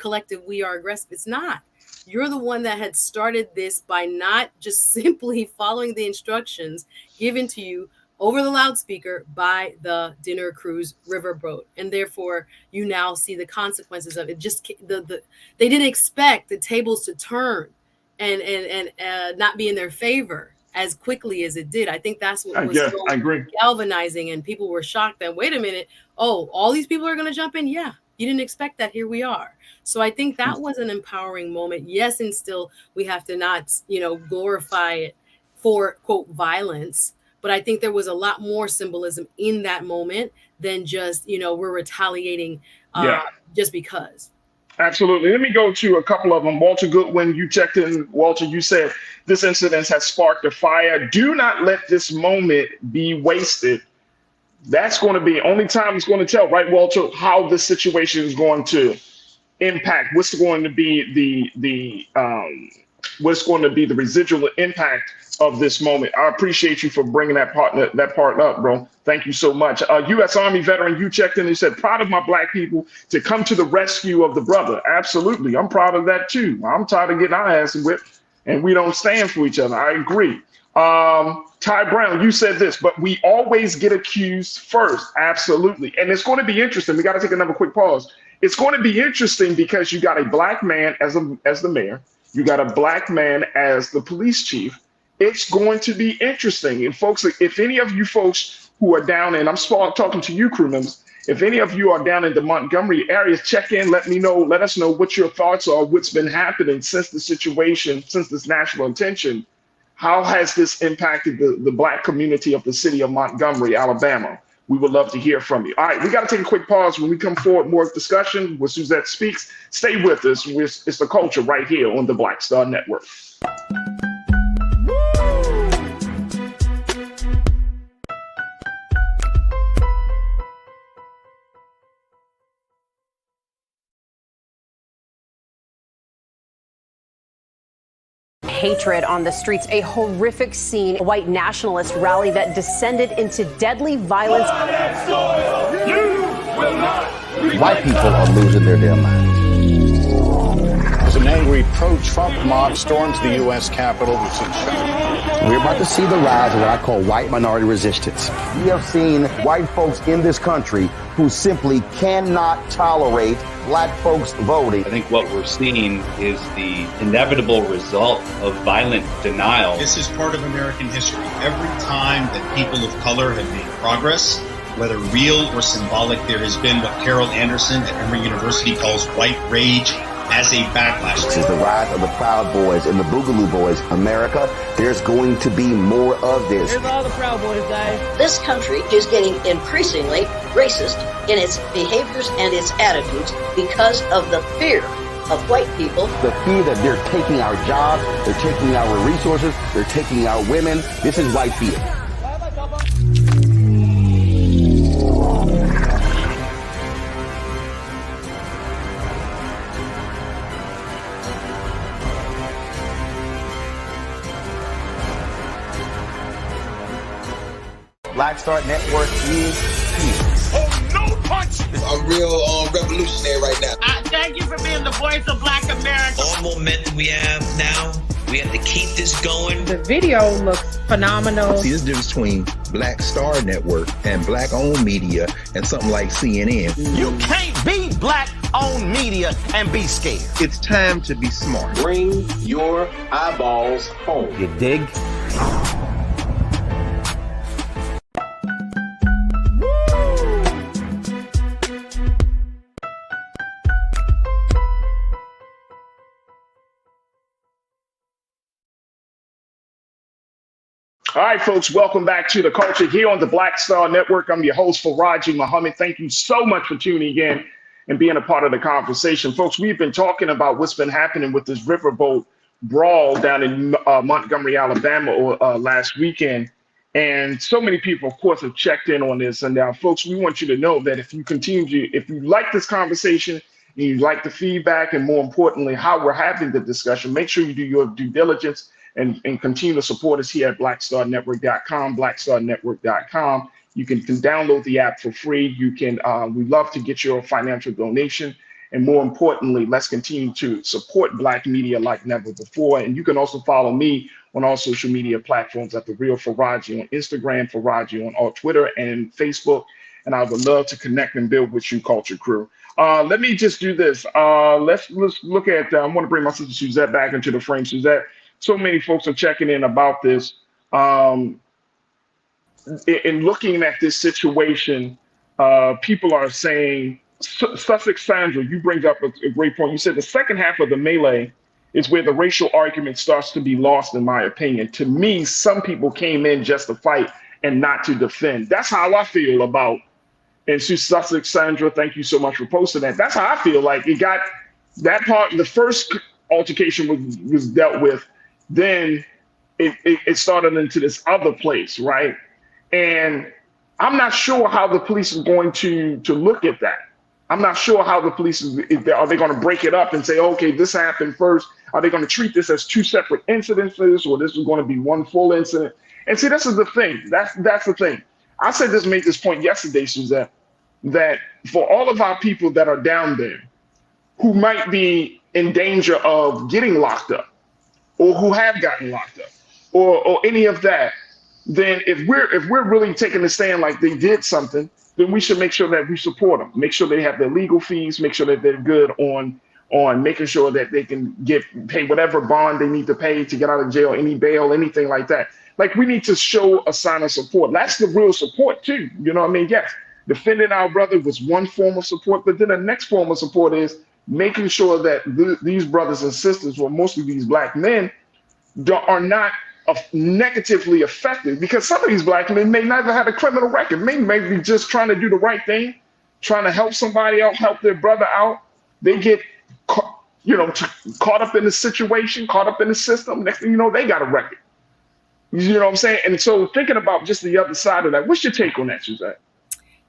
are aggressive. It's not. you're the one that had started this by not just simply following the instructions given to you over the loudspeaker by the dinner cruise Riverboat, and therefore you now see the consequences of it. Just they didn't expect the tables to turn and not be in their favor as quickly as it did. I think that's what was so galvanizing, and people were shocked that, wait a minute, oh, all these people are going to jump in? Yeah, you didn't expect that. Here we are. So I think that was an empowering moment. Yes, and still we have to not, glorify it for, quote, violence. But I think there was a lot more symbolism in that moment than just, we're retaliating just because. Absolutely. Let me go to a couple of them. Walter Goodwin, you checked in. Walter, you said this incident has sparked a fire. Do not let this moment be wasted. That's going to be only time it's going to tell, right, Walter, how this situation is going to impact. What's going to be the residual impact of this moment. I appreciate you for bringing that part up, bro. Thank you so much. U.S. Army veteran, you checked in and said, proud of my black people to come to the rescue of the brother. Absolutely. I'm proud of that too. I'm tired of getting our ass whipped and we don't stand for each other. I agree. Ty Brown, you said this, but we always get accused first. Absolutely. And it's going to be interesting. We got to take another quick pause. It's going to be interesting because you got a black man as the mayor. You got a black man as the police chief. It's going to be interesting. And folks, if any of you folks who are down in, I'm talking to you crew members, if any of you are down in the Montgomery area, check in, let us know what your thoughts are, what's been happening since the situation, since this national attention. How has this impacted the black community of the city of Montgomery, Alabama? We would love to hear from you. All right, we got to take a quick pause. When we come forward, more discussion with Suzette Speaks. Stay with us. It's the culture right here on the Black Star Network. Hatred on the streets, a horrific scene, a white nationalist rally that descended into deadly violence. White people are losing their damn minds. As an angry pro-Trump mob storms the U.S. Capitol, we're about to see the rise of what I call white minority resistance. We have seen white folks in this country who simply cannot tolerate black folks voting. I think what we're seeing is the inevitable result of violent denial. This is part of American history. Every time that people of color have made progress, whether real or symbolic, there has been what Carol Anderson at Emory University calls white rage as a backlash. This is the rise of the Proud Boys and the Boogaloo Boys. America, there's going to be more of this. Here's all the Proud Boys, guys. This country is getting increasingly racist in its behaviors and its attitudes because of the fear of white people. The fear that they're taking our jobs, they're taking our resources, they're taking our women. This is white fear. Black Star Network is here. Oh, no punch! I'm real revolutionary right now. Thank you for being the voice of Black America. All momentum we have now, we have to keep this going. The video looks phenomenal. See, this difference between Black Star Network and black-owned media and something like CNN. You can't be black-owned media and be scared. It's time to be smart. Bring your eyeballs home. You dig? All right, folks, welcome back to The Culture here on the Black Star Network. I'm your host, Farajii Muhammad. Thank you so much for tuning in and being a part of the conversation. Folks, we've been talking about what's been happening with this Riverboat brawl down in Montgomery, Alabama last weekend. And so many people, of course, have checked in on this. And now, folks, we want you to know that if you like this conversation, and you like the feedback, and more importantly, how we're having the discussion, make sure you do your due diligence and continue to support us here at blackstarnetwork.com, blackstarnetwork.com. You can download the app for free. You can, we love to get your financial donation. And more importantly, let's continue to support Black media like never before. And you can also follow me on all social media platforms at The Real Farajii on Instagram, Farajii on all Twitter and Facebook. And I would love to connect and build with you, Culture Crew. Let me just do this. Let's look at, I want to bring my sister Suzette back into the frame. Suzette, so many folks are checking in about this. In looking at this situation, people are saying, Sussex Sandra, you bring up a great point. You said the second half of the melee is where the racial argument starts to be lost, in my opinion. To me, some people came in just to fight and not to defend. That's how I feel about, and Sussex Sandra, thank you so much for posting that. That's how I feel like it got that part. The first altercation was dealt with, then it started into this other place, right? And I'm not sure how the police is going to look at that. I'm not sure how the police are they going to break it up and say, okay, this happened first. Are they going to treat this as two separate incidences, or this is going to be one full incident? And see, this is the thing. That's the thing. I said this, made this point yesterday, Suzette, that for all of our people that are down there who might be in danger of getting locked up, or who have gotten locked up, or any of that, then if we're really taking a stand like they did something, then we should make sure that we support them, make sure they have their legal fees, make sure that they're good on making sure that they can pay whatever bond they need to pay to get out of jail, any bail, anything like that. Like, we need to show a sign of support. That's the real support too. You know what I mean? Yes, defending our brother was one form of support, but then the next form of support is making sure that these brothers and sisters, or mostly these Black men, are not negatively affected, because some of these Black men may never have a criminal record, may be just trying to do the right thing, trying to help somebody out, help their brother out. They get caught up in the situation, caught up in the system. Next thing you know, they got a record. You know what I'm saying? And so thinking about just the other side of that, what's your take on that, Suzette?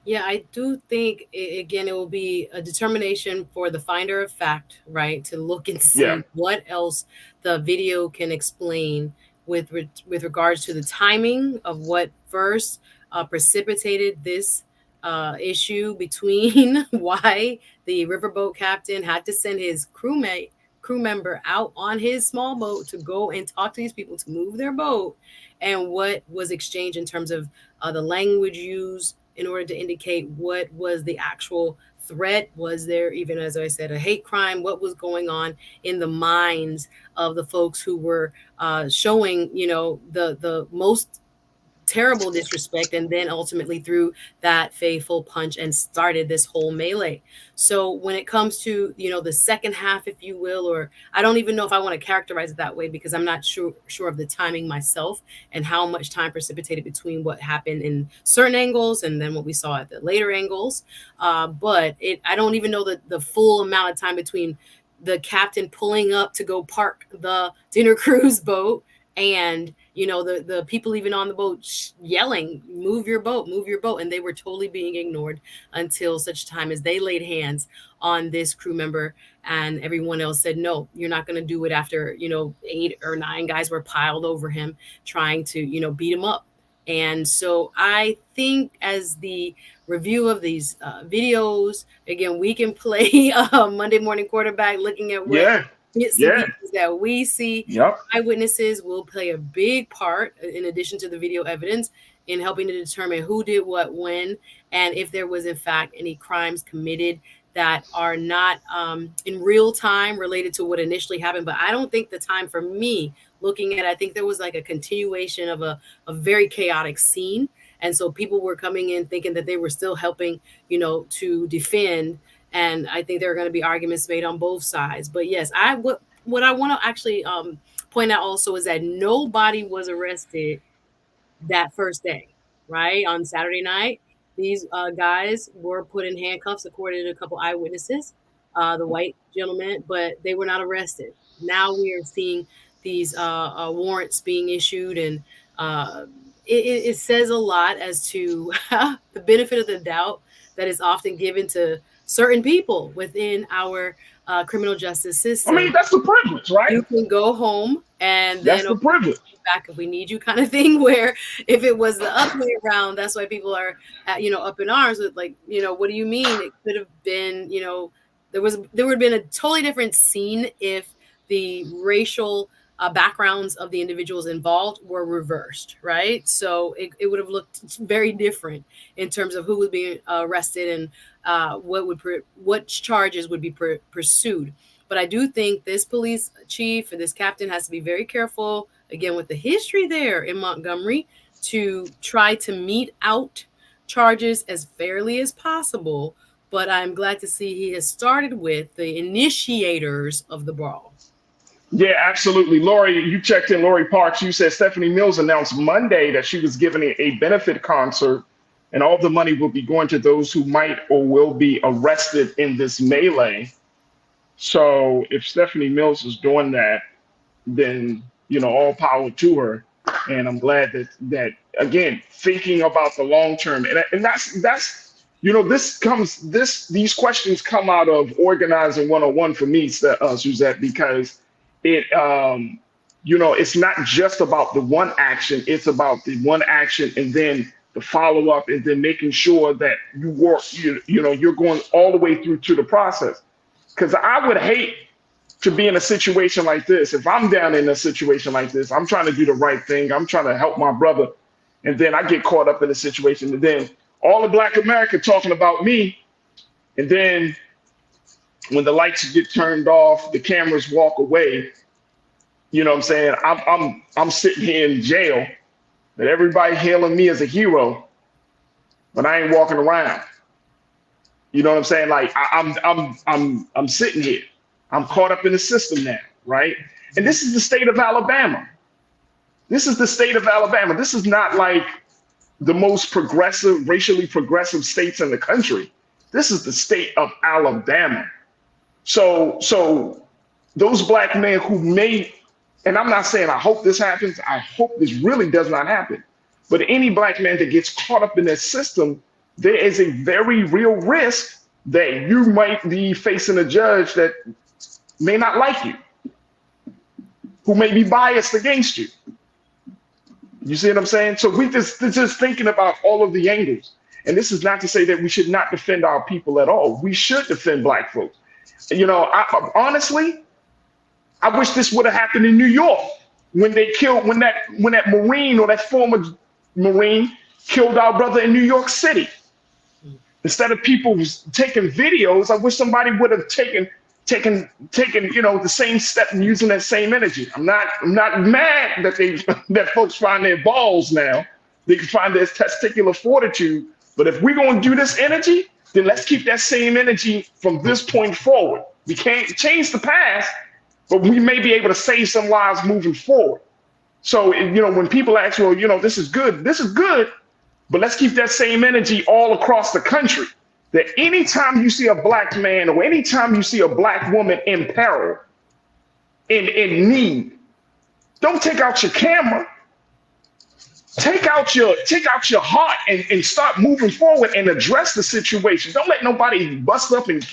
Yeah, I do think, again, it will be a determination for the finder of fact, right, to look and see what else the video can explain with regards to the timing of what first precipitated this issue between why the riverboat captain had to send his crew member out on his small boat to go and talk to these people to move their boat, and what was exchanged in terms of the language used in order to indicate what was the actual threat. Was there, even as I said, a hate crime? What was going on in the minds of the folks who were showing, the most terrible disrespect, and then ultimately threw that fateful punch and started this whole melee? So when it comes to, the second half, if you will, or I don't even know if I want to characterize it that way, because I'm not sure of the timing myself and how much time precipitated between what happened in certain angles and then what we saw at the later angles. But I don't even know the full amount of time between the captain pulling up to go park the dinner cruise boat and the people even on the boat yelling, move your boat, and they were totally being ignored until such time as they laid hands on this crew member, and everyone else said, no, you're not going to do it, after 8 or 9 guys were piled over him trying to beat him up. And so I think, as the review of these videos, again, we can play Monday morning quarterback, looking at what that we see. Eyewitnesses will play a big part, in addition to the video evidence, in helping to determine who did what when, and if there was in fact any crimes committed that are not in real time related to what initially happened. But I don't think the time, for me looking at, I think there was like a continuation of a very chaotic scene, and so people were coming in thinking that they were still helping to defend. And I think there are going to be arguments made on both sides. But yes, what I want to actually point out also is that nobody was arrested that first day, right? On Saturday night, these guys were put in handcuffs, according to a couple eyewitnesses, the white gentleman, but they were not arrested. Now we are seeing these warrants being issued, and it says a lot as to the benefit of the doubt that is often given to certain people within our criminal justice system. I mean, that's the privilege, right? You can go home and then that's the privilege. Back if we need you, kind of thing. Where if it was the other way around, that's why people are up in arms with, like, what do you mean? It could have been there would have been a totally different scene if the racial backgrounds of the individuals involved were reversed, right? So it would have looked very different in terms of who would be arrested and what charges would be pursued. But I do think this police chief and this captain has to be very careful, again, with the history there in Montgomery, to try to mete out charges as fairly as possible. But I'm glad to see he has started with the initiators of the brawl. Yeah, absolutely. Lori, you checked in, Lori Parks. You said Stephanie Mills announced Monday that she was giving a benefit concert and all the money will be going to those who might or will be arrested in this melee. So if Stephanie Mills is doing that, then, all power to her. And I'm glad that again, thinking about the long term, and that's these questions come out of organizing 101 for me, Suzette, because it's not just about the one action, it's about the one action and then the follow up and then making sure that you work, you're going all the way through to the process. Because I would hate to be in a situation like this. If I'm down in a situation like this, I'm trying to do the right thing. I'm trying to help my brother. And then I get caught up in a situation. And then all of Black America talking about me. And then when the lights get turned off, the cameras walk away. You know what I'm saying? I'm sitting here in jail, but everybody hailing me as a hero, but I ain't walking around. You know what I'm saying? Like I'm sitting here. I'm caught up in the system now, right? And this is the state of Alabama. This is the state of Alabama. This is not like the most progressive, racially progressive states in the country. This is the state of Alabama. So those Black men who may, and I'm not saying I hope this happens, I hope this really does not happen, but any Black man that gets caught up in this system, there is a very real risk that you might be facing a judge that may not like you, who may be biased against you. You see what I'm saying? So we just thinking about all of the angles. And this is not to say that we should not defend our people at all. We should defend Black folks. Honestly, I wish this would have happened in New York when they killed, when that Marine or that former Marine killed our brother in New York City. Instead of people taking videos, I wish somebody would have taken the same step and using that same energy. I'm not mad that folks find their balls now. They can find their testicular fortitude. But if we're going to do this energy, then let's keep that same energy from this point forward. We can't change the past, but we may be able to save some lives moving forward. So, when people ask, well, this is good, but let's keep that same energy all across the country. That anytime you see a Black man or anytime you see a Black woman in peril, in need, don't take out your camera. Take out your heart and start moving forward and address the situation. Don't let nobody bust up and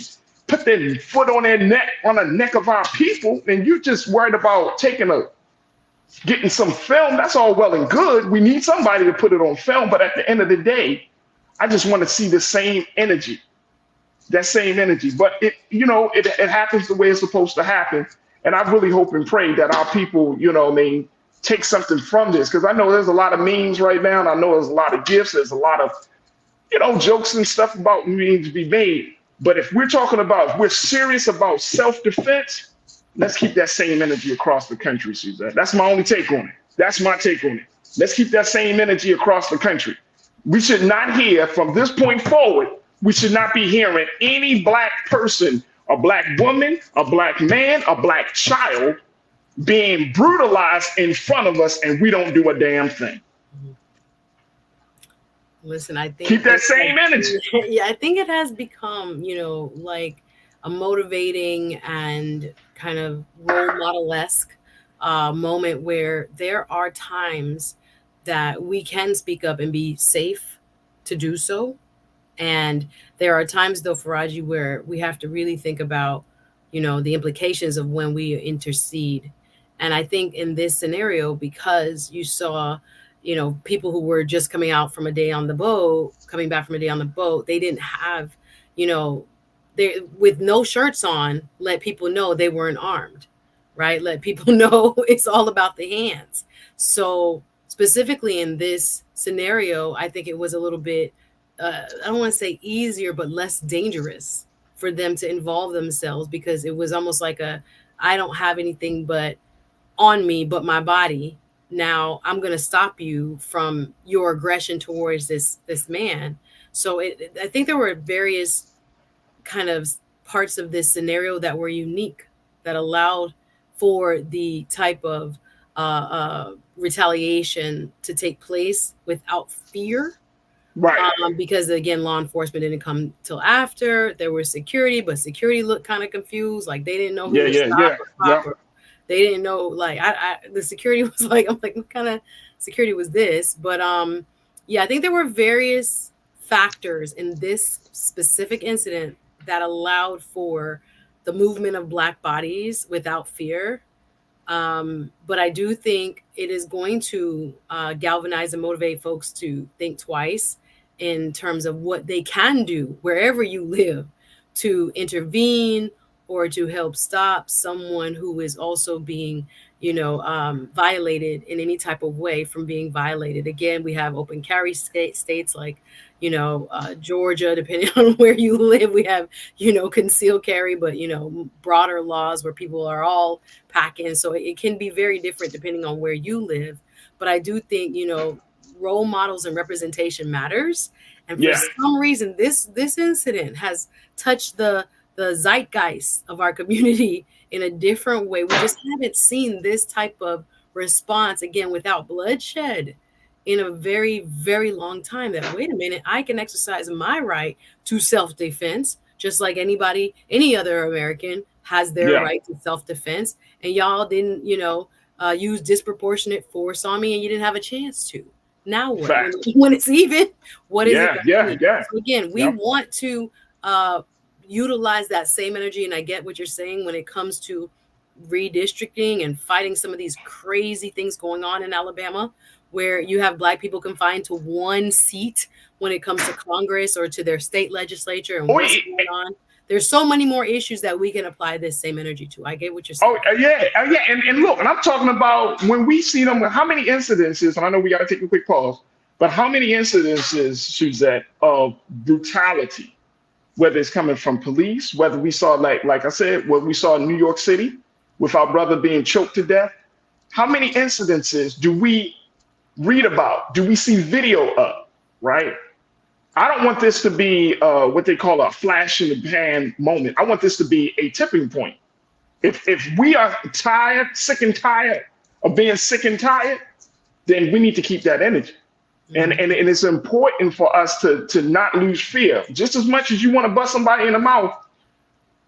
put their foot on their neck, on the neck of our people, and you just worried about getting some film. That's all well and good. We need somebody to put it on film, but at the end of the day, I just want to see the same energy, that same energy. But it happens the way it's supposed to happen. And I really hope and pray that our people, take something from this. Because I know there's a lot of memes right now. And I know there's a lot of gifs. There's a lot of, jokes and stuff about needs to be made. But if we're serious about self-defense, let's keep that same energy across the country, Suzette. That's my only take on it. That's my take on it. Let's keep that same energy across the country. We should not hear from this point forward, we should not be hearing any Black person, a Black woman, a Black man, a Black child being brutalized in front of us and we don't do a damn thing. Listen, I think keep that same energy. Yeah, I think it has become, like a motivating and kind of role model-esque moment where there are times that we can speak up and be safe to do so. And there are times, though, Farajii, where we have to really think about, the implications of when we intercede. And I think in this scenario, because you saw, people who were just coming back from a day on the boat, they didn't have, they, with no shirts on, let people know they weren't armed, right? Let people know it's all about the hands. So specifically in this scenario, I think it was a little bit, I don't want to say easier, but less dangerous for them to involve themselves, because it was almost like I don't have anything but on me but my body. Now I'm going to stop you from your aggression towards this man. So I think there were various kind of parts of this scenario that were unique, that allowed for the type of retaliation to take place without fear. Right. Because again, law enforcement didn't come till after. There was security, but security looked kind of confused, like they didn't know who to stop or pop, or they didn't know. Like the security was like, I'm like, what kind of security was this? But yeah, I think there were various factors in this specific incident that allowed for the movement of Black bodies without fear. But I do think it is going to galvanize and motivate folks to think twice in terms of what they can do wherever you live to intervene or to help stop someone who is also being, violated in any type of way from being violated. Again, we have open carry states like, Georgia, depending on where you live. We have, concealed carry, but, broader laws where people are all packing. So it can be very different depending on where you live. But I do think, role models and representation matters. And for some reason, this incident has touched the zeitgeist of our community in a different way. We just haven't seen this type of response, again, without bloodshed, in a very, very long time. That, wait a minute, I can exercise my right to self-defense just like any other American has their right to self-defense. And y'all didn't, use disproportionate force on me, and you didn't have a chance to. Now what? When it's even, what is it? So again, we want to utilize that same energy. And I get what you're saying when it comes to redistricting and fighting some of these crazy things going on in Alabama, where you have Black people confined to one seat when it comes to Congress or to their state legislature and what's going on. There's so many more issues that we can apply this same energy to. I get what you're saying. And look, and I'm talking about when we see them, how many incidences, and I know we got to take a quick pause, but how many incidences, Suzette, of brutality, whether it's coming from police, whether we saw, like I said, what we saw in New York City with our brother being choked to death. How many incidences do we read about? Do we see video of, right? I don't want this to be what they call a flash in the pan moment. I want this to be a tipping point. If we are sick and tired of being sick and tired, then we need to keep that energy. And it's important for us to not lose fear. Just as much as you want to bust somebody in the mouth,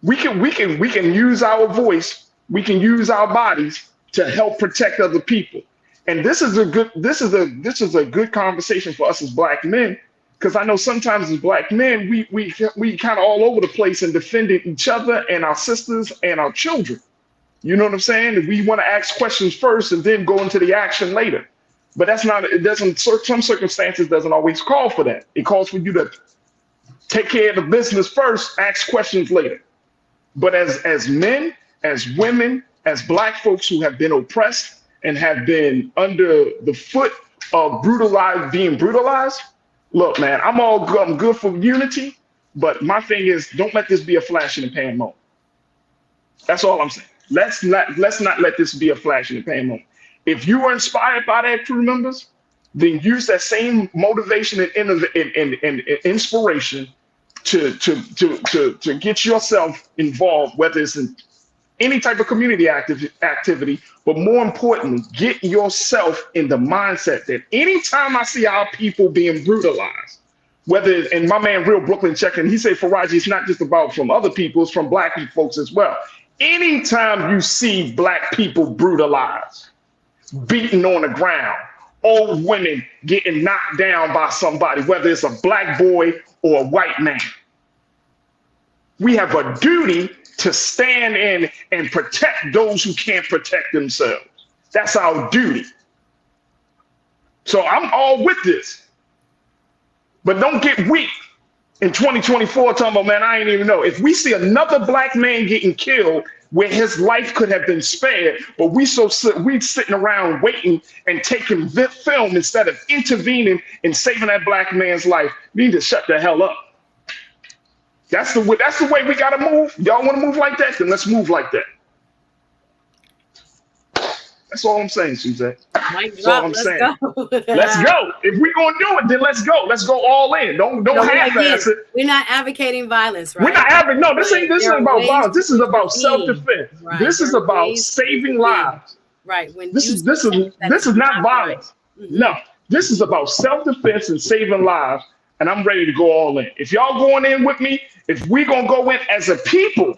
we can use our voice, we can use our bodies to help protect other people. And this is a good conversation for us as Black men, because I know sometimes as Black men, we kind of all over the place and defending each other and our sisters and our children. You know what I'm saying? We want to ask questions first and then go into the action later. But some circumstances doesn't always call for that. It calls for you to take care of the business first, ask questions later. But as men, as women, as Black folks who have been oppressed and have been under the foot of being brutalized, look, man, I'm good for unity, but my thing is, don't let this be a flash in the pan moment. That's all I'm saying. Let's not let this be a flash in the pan moment. If you were inspired by that, crew members, then use that same motivation and inspiration to get yourself involved, whether it's in any type of community activity, but more importantly, get yourself in the mindset that anytime I see our people being brutalized, and my man Real Brooklyn checking, he said, Farajii, it's not just about from other people, it's from Black folks as well. Anytime you see Black people brutalized, beaten on the ground, old women getting knocked down by somebody, whether it's a Black boy or a white man, we have a duty to stand in and protect those who can't protect themselves. That's our duty. So I'm all with this, but don't get weak in 2024 talking about, man, I ain't even know. If we see another black man getting killed where his life could have been spared, but we sitting around waiting and taking film instead of intervening and saving that black man's life, we need to shut the hell up. That's the way we gotta move. Y'all wanna move like that? Then let's move like that. That's all I'm saying, Suzette. That's all I'm saying. Let's go. If we're gonna do it, then let's go. Let's go all in. Don't half-ass it. We're not advocating violence, right? We're not advocating. No, this ain't about violence. This is about self-defense. Right. This is about saving lives. Right. When this is not violence. Right. No, this is about self-defense and saving lives. And I'm ready to go all in. If y'all going in with me, if we're gonna go in as a people,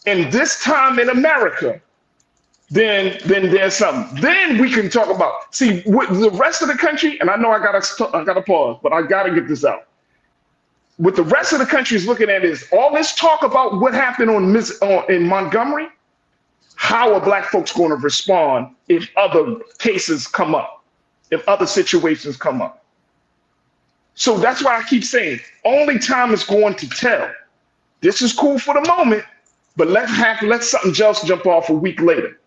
in this time in America, then there's something. Then we can talk about, see, with the rest of the country, and I know I gotta pause, but I gotta get this out. What the rest of the country is looking at is all this talk about what happened in Montgomery. How are black folks going to respond if other cases come up, if other situations come up? So that's why I keep saying, only time is going to tell. This is cool for the moment, but let something else jump off a week later.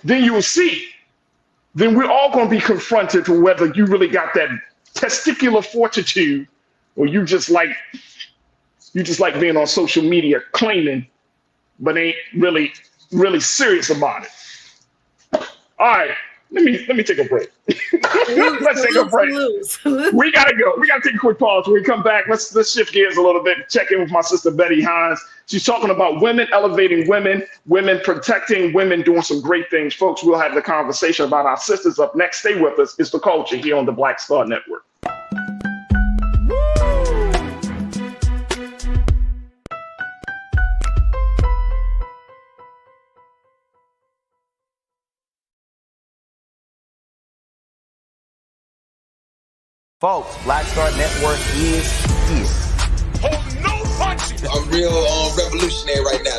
Then you will see. Then we're all going to be confronted to whether you really got that testicular fortitude, or you just like being on social media claiming, but ain't really serious about it. All right, let me take a break. Let's take a break. We gotta go. We gotta take a quick pause. When we come back, let's shift gears a little bit. Check in with my sister Betty Hines. She's talking about women elevating women, women protecting women, doing some great things. Folks, we'll have the conversation about our sisters up next. Stay with us. It's The Culture here on the Black Star Network. Folks, Black Star Network is here. Hold no punches. I'm real revolutionary right now.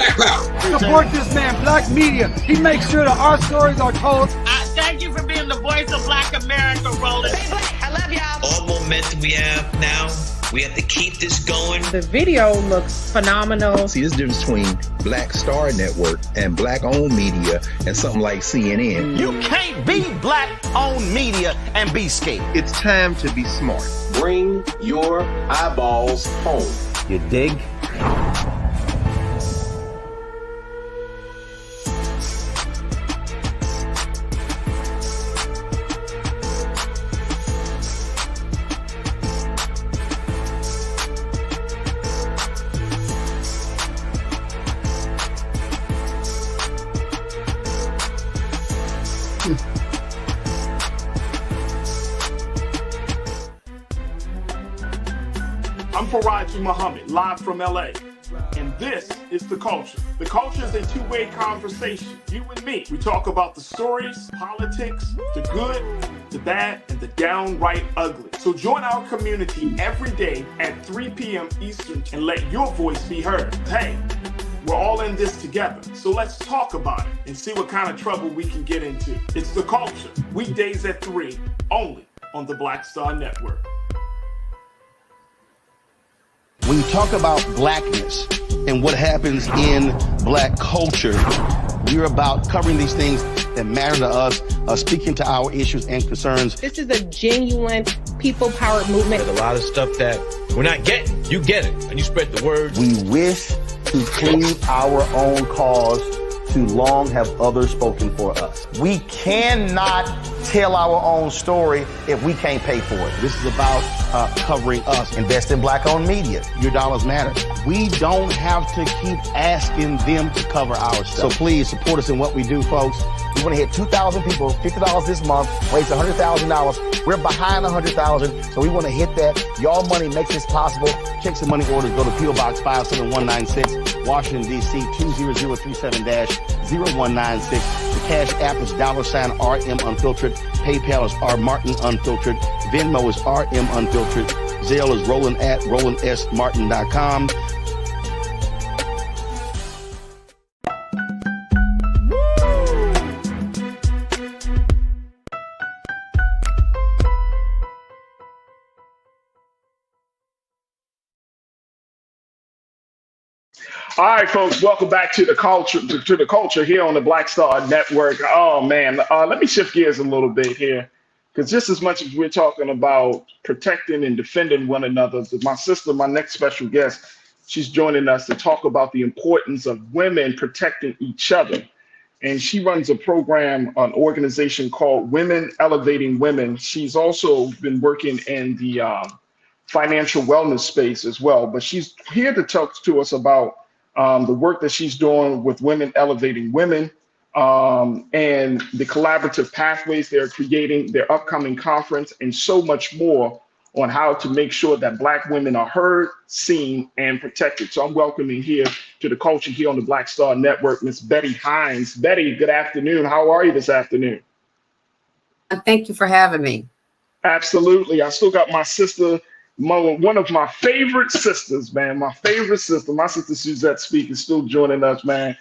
Support this man, Black Media. He makes sure that our stories are told. Thank you for being the voice of Black America, Roland. Stay black. I love y'all. All momentum we have now, we have to keep this going. The video looks phenomenal. See, this difference between Black Star Network and black-owned media and something like CNN. You can't be black-owned media and be scared. It's time to be smart. Bring your eyeballs home. You dig? I'm Farajii Muhammad, live from LA. And this is The Culture. The Culture is a two-way conversation. You and me. We talk about the stories, politics, the good, the bad, and the downright ugly. So join our community every day at 3 p.m. Eastern and let your voice be heard. Hey, we're all in this together. So let's talk about it and see what kind of trouble we can get into. It's The Culture, weekdays at 3, only on the Black Star Network. When you talk about blackness and what happens in black culture, we're about covering these things that matter to us, speaking to our issues and concerns. This is a genuine people-powered movement. There's a lot of stuff that we're not getting. You get it, and you spread the word. We wish to plead our own cause. Too long have others spoken for us. We cannot tell our own story if we can't pay for it. This is about covering us. Invest in black-owned media. Your dollars matter. We don't have to keep asking them to cover our stuff. So please support us in what we do, folks. We want to hit 2,000 people, $50 this month, raise $100,000. We're behind 100,000, so we want to hit that. Y'all money makes this possible. Check some money orders. Go to P.O. Box 57196, Washington, D.C. 20037-0196. The Cash App is $RM Unfiltered. PayPal is R Martin Unfiltered. Venmo is RM Unfiltered. Zelle is Roland at RolandSMartin.com. All right, folks, welcome back to the culture here on the Black Star Network. Oh man, let me shift gears a little bit here, because just as much as we're talking about protecting and defending one another, my sister, my next special guest, she's joining us to talk about the importance of women protecting each other. And she runs a program, an organization called Women Elevating Women. She's also been working in the financial wellness space as well, but she's here to talk to us about the work that she's doing with Women Elevating Women, and the collaborative pathways they're creating, their upcoming conference, and so much more on how to make sure that Black women are heard, seen, and protected. So I'm welcoming here to the culture here on the Black Star Network, Miss Betty Hines. Betty, good afternoon. How are you this afternoon? Thank you for having me. Absolutely. I still got my sister, one of my favorite sisters, man. My favorite sister, my sister Suzette Speak, is still joining us, man.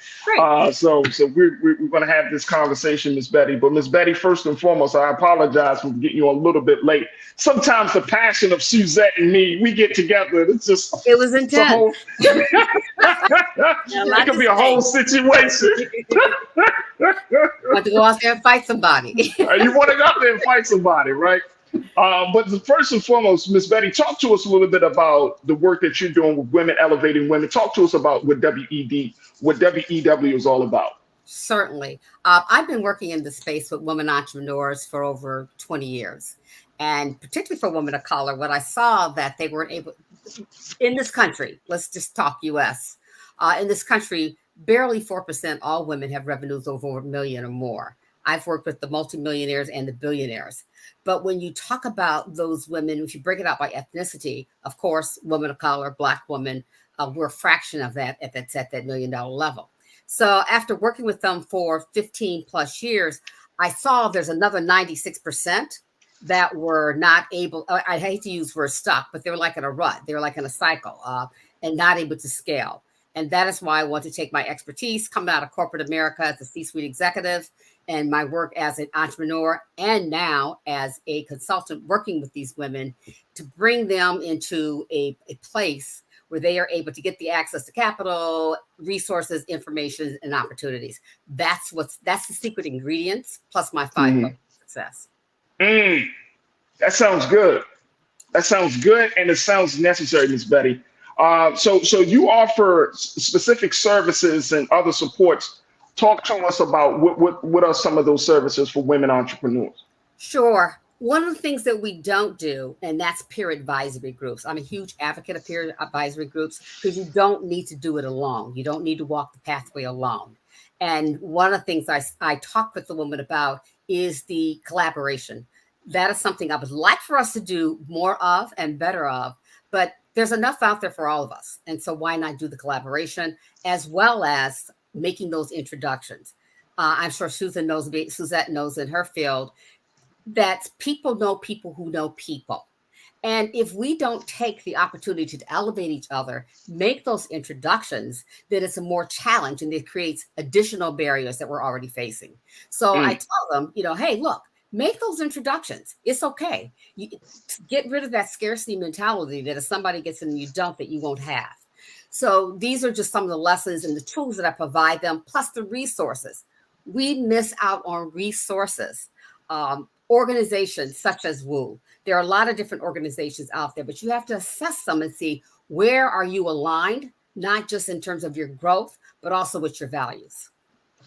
So we're going to have this conversation, Miss Betty. But Miss Betty, first and foremost, I apologize for getting you a little bit late. Sometimes the passion of Suzette and me, we get together. It was intense. It could be a whole situation. Want to go out there and fight somebody. You want to go out there and fight somebody, right? But first and foremost, Miss Betty, talk to us a little bit about the work that you're doing with Women Elevating Women. Talk to us about what WEW is all about. Certainly. I've been working in the space with women entrepreneurs for over 20 years. And particularly for women of color, what I saw that they weren't able, in this country, let's just talk US, in this country, barely 4% all women have revenues over $1 million or more. I've worked with the multimillionaires and the billionaires. But when you talk about those women, if you break it out by ethnicity, of course, women of color, Black women, we're a fraction of that at that $1 million level. So after working with them for 15 plus years, I saw there's another 96% that were not able, I hate to use the word stuck, but they were like in a rut. They were like in a cycle and not able to scale. And that is why I want to take my expertise coming out of corporate America as a C-suite executive and my work as an entrepreneur and now as a consultant working with these women to bring them into a place where they are able to get the access to capital, resources, information, and opportunities. That's the secret ingredients plus my 5 pillars of success. That sounds good. That sounds good, and it sounds necessary, Ms. Betty. So you offer specific services and other supports. Talk to us about what are some of those services for women entrepreneurs? Sure. One of the things that we don't do, and that's peer advisory groups. I'm a huge advocate of peer advisory groups because you don't need to do it alone. You don't need to walk the pathway alone. And one of the things I talk with the woman about is the collaboration. That is something I would like for us to do more of and better of, but there's enough out there for all of us. And so why not do the collaboration as well as making those introductions? I'm sure Suzette knows in her field that people know people who know people. And if we don't take the opportunity to elevate each other, make those introductions, then it's a more challenge and it creates additional barriers that we're already facing. So I tell them, hey, look, make those introductions. It's okay. You get rid of that scarcity mentality that if somebody gets in and you don't, that you won't have. So these are just some of the lessons and the tools that I provide them, plus the resources. We miss out on resources. Organizations such as WU. There are a lot of different organizations out there, but you have to assess them and see where are you aligned, not just in terms of your growth, but also with your values.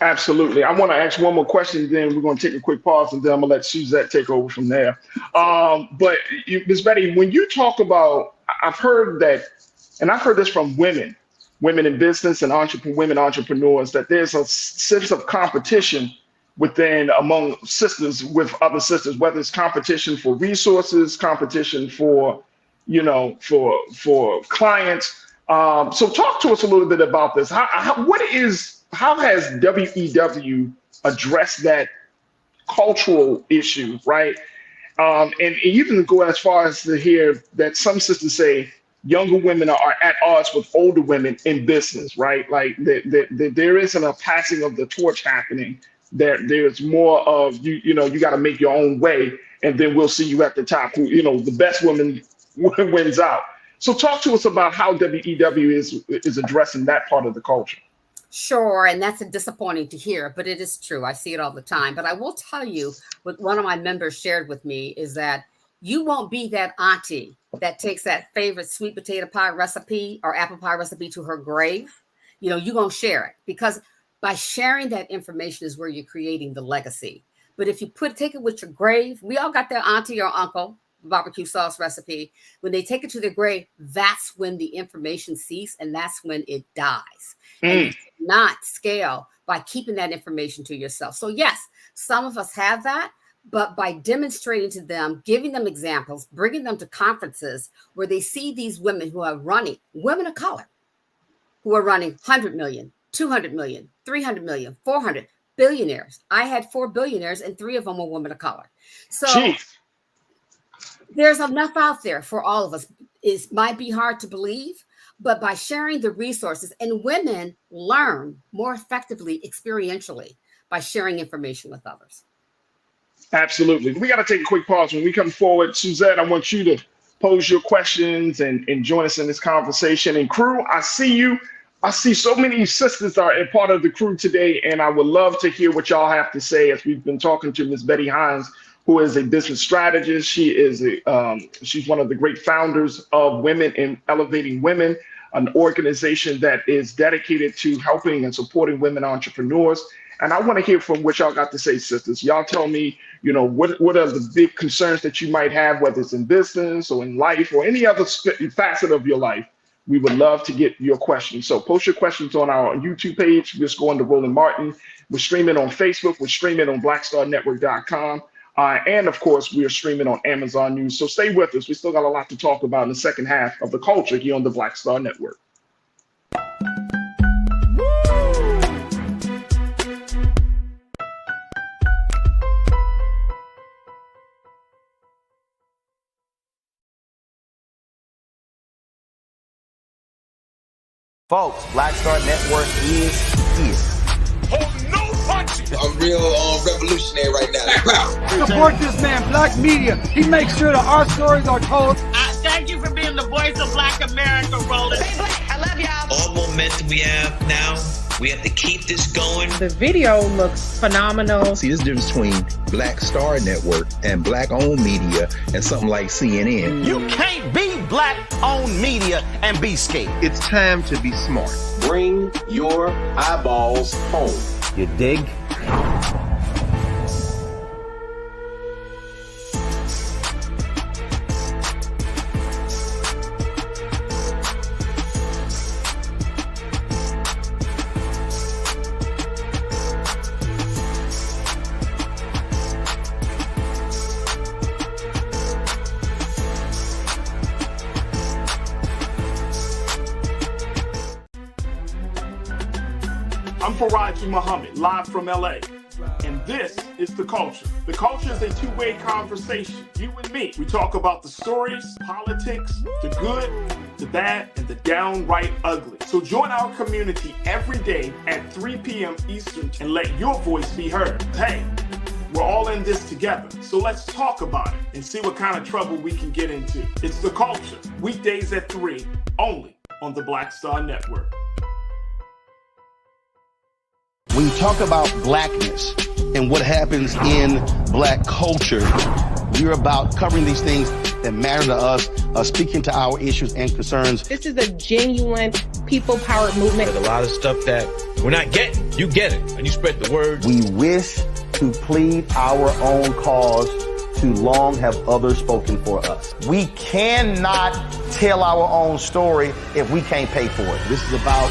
Absolutely. I want to ask one more question, then we're going to take a quick pause, and then I'm going to let Suzette take over from there. But Ms. Betty, when you talk about, I've heard that, and I've heard this from women in business and women entrepreneurs, that there's a sense of competition among sisters with other sisters, whether it's competition for resources, competition for clients. So talk to us a little bit about this. How has WEW addressed that cultural issue, right? And even go as far as to hear that some sisters say younger women are at odds with older women in business, right? Like there isn't a passing of the torch happening. There's more of you got to make your own way, and then we'll see you at the top. The best woman wins out. So talk to us about how WEW is addressing that part of the culture. Sure, and that's disappointing to hear, but it is true. I see it all the time. But I will tell you what one of my members shared with me is that you won't be that auntie that takes that favorite sweet potato pie recipe or apple pie recipe to her grave. You know, you're going to share it, because by sharing that information is where you're creating the legacy. But if you take it with your grave, we all got their auntie or uncle barbecue sauce recipe. When they take it to their grave, that's when the information ceases, and that's when it dies. And you cannot scale by keeping that information to yourself. So yes, some of us have that, but by demonstrating to them, giving them examples, bringing them to conferences where they see these women who are running, women of color, who are running 100 million, 200 million, 300 million, 400 billionaires. I had 4 billionaires and 3 of them were women of color. So there's enough out there for all of us. It might be hard to believe, but by sharing the resources, and women learn more effectively experientially by sharing information with others. Absolutely. We got to take a quick pause. When we come forward, Suzette, I want you to pose your questions and join us in this conversation. And crew, I see you. I see so many sisters are a part of the crew today, and I would love to hear what y'all have to say, as we've been talking to Ms. Betty Hines, who is a business strategist. She is she's one of the great founders of Women in Elevating Women, an organization that is dedicated to helping and supporting women entrepreneurs. And I want to hear from what y'all got to say, sisters. Y'all tell me, you know, what are the big concerns that you might have, whether it's in business or in life or any other facet of your life. We would love to get your questions. So post your questions on our YouTube page. Just go on to Roland Martin. We're streaming on Facebook. We're streaming on blackstarnetwork.com. And of course, we are streaming on Amazon News. So stay with us. We still got a lot to talk about in the second half of the culture here on the Black Star Network. Folks, Black Star Network is here. Hold no punches. I'm real revolutionary right now. Support this man, Black Media. He makes sure that our stories are told. Thank you for being the voice of Black America, Roland. Stay black. I love y'all. All momentum we have now. We have to keep this going. The video looks phenomenal. See, this difference between Black Star Network and black-owned media and something like CNN. You can't be black-owned media and be scared. It's time to be smart. Bring your eyeballs home. You dig? I'm Farajii Muhammad, live from LA. And this is The Culture. The Culture is a two-way conversation. You and me. We talk about the stories, politics, the good, the bad, and the downright ugly. So join our community every day at 3 p.m. Eastern and let your voice be heard. Hey, we're all in this together. So let's talk about it and see what kind of trouble we can get into. It's The Culture. Weekdays at 3, only on the Black Star Network. When you talk about blackness and what happens in black culture, we're about covering these things that matter to us, speaking to our issues and concerns. This is a genuine people-powered movement. There's a lot of stuff that we're not getting. You get it, and you spread the word. We wish to plead our own cause. Too long have others spoken for us. We cannot tell our own story if we can't pay for it. This is about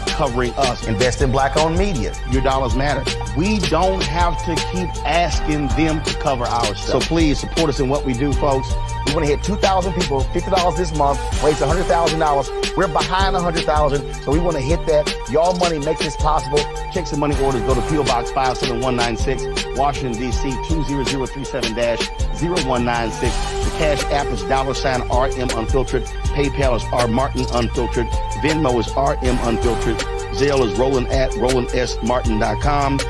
covering us. Invest in black-owned media. Your dollars matter. We don't have to keep asking them to cover our stuff. So please support us in what we do, folks. We want to hit 2,000 people, $50 this month, raise $100,000. We're behind 100,000, so we want to hit that. Y'all money makes this possible. Check some money orders. Go to P.O. Box 57196, Washington, D.C. 20037-0196. The Cash App is $RM Unfiltered. PayPal is R Martin Unfiltered. Venmo is RM Unfiltered. Zelle is Roland at RolandSMartin.com.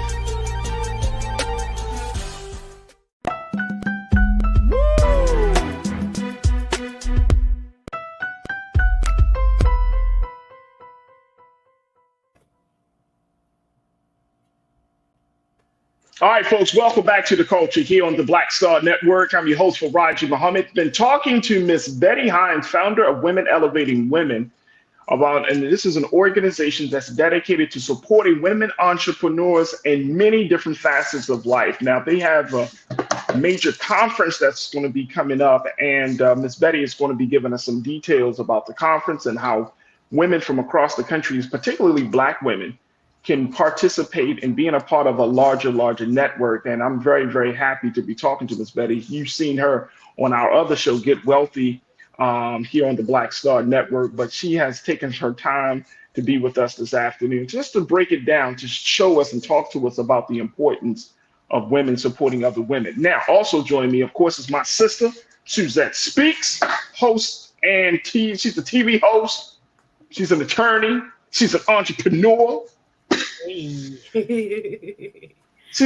All right, folks, welcome back to The Culture here on the Black Star Network. I'm your host, Farajii Muhammad. Been talking to Miss Betty Hines, founder of Women Elevating Women, and this is an organization that's dedicated to supporting women entrepreneurs in many different facets of life. Now, they have a major conference that's going to be coming up, and Miss Betty is going to be giving us some details about the conference and how women from across the country, particularly Black women, can participate in being a part of a larger network. And I'm very, very happy to be talking to Miss Betty. You've seen her on our other show, Get Wealthy, here on the Black Star Network, but she has taken her time to be with us this afternoon, just to break it down, to show us and talk to us about the importance of women supporting other women. Now, also joining me, of course, is my sister, Suzette Speaks, host and she's a TV host. She's an attorney. She's an entrepreneur. She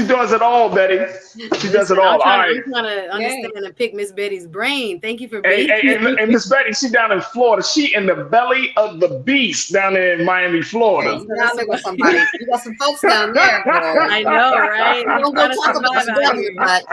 does it all, Betty. She does it all. I'm trying to understand and pick Miss Betty's brain. Thank you for being here. And Miss Betty, she's down in Florida. She in the belly of the beast down there in Miami, Florida. You got some folks down there. I know, right? We don't go talk about them, but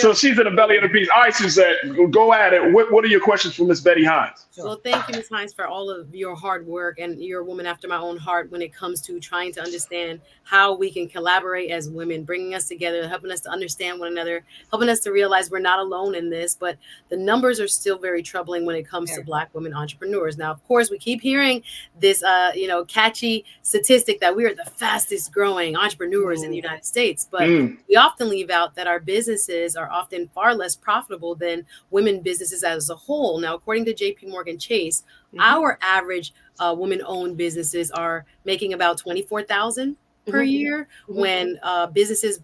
so she's in the belly of the beast. All right, Suzette, go at it. What are your questions for Miss Betty Hines? Well, thank you, Ms. Hines, for all of your hard work, and you're a woman after my own heart when it comes to trying to understand how we can collaborate as women, bringing us together, helping us to understand one another, helping us to realize we're not alone in this. But the numbers are still very troubling when it comes to Black women entrepreneurs. Now, of course, we keep hearing this, catchy statistic that we are the fastest growing entrepreneurs in the United States. But we often leave out that our businesses are often far less profitable than women businesses as a whole. Now, according to JP Morgan Chase, our average women-owned businesses are making about $24,000 per year, when businesses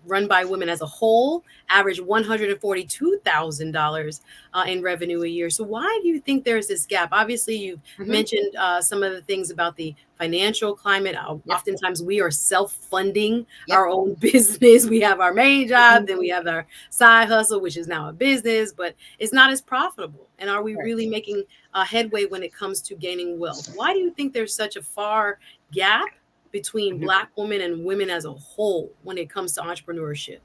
run by women as a whole average $142,000 in revenue a year. So why do you think there's this gap? Obviously, you've mentioned some of the things about the financial climate. Oftentimes we are self-funding our own business. We have our main job, then we have our side hustle, which is now a business, but it's not as profitable. And are we really making a headway when it comes to gaining wealth? Why do you think there's such a far gap between Black women and women as a whole when it comes to entrepreneurship?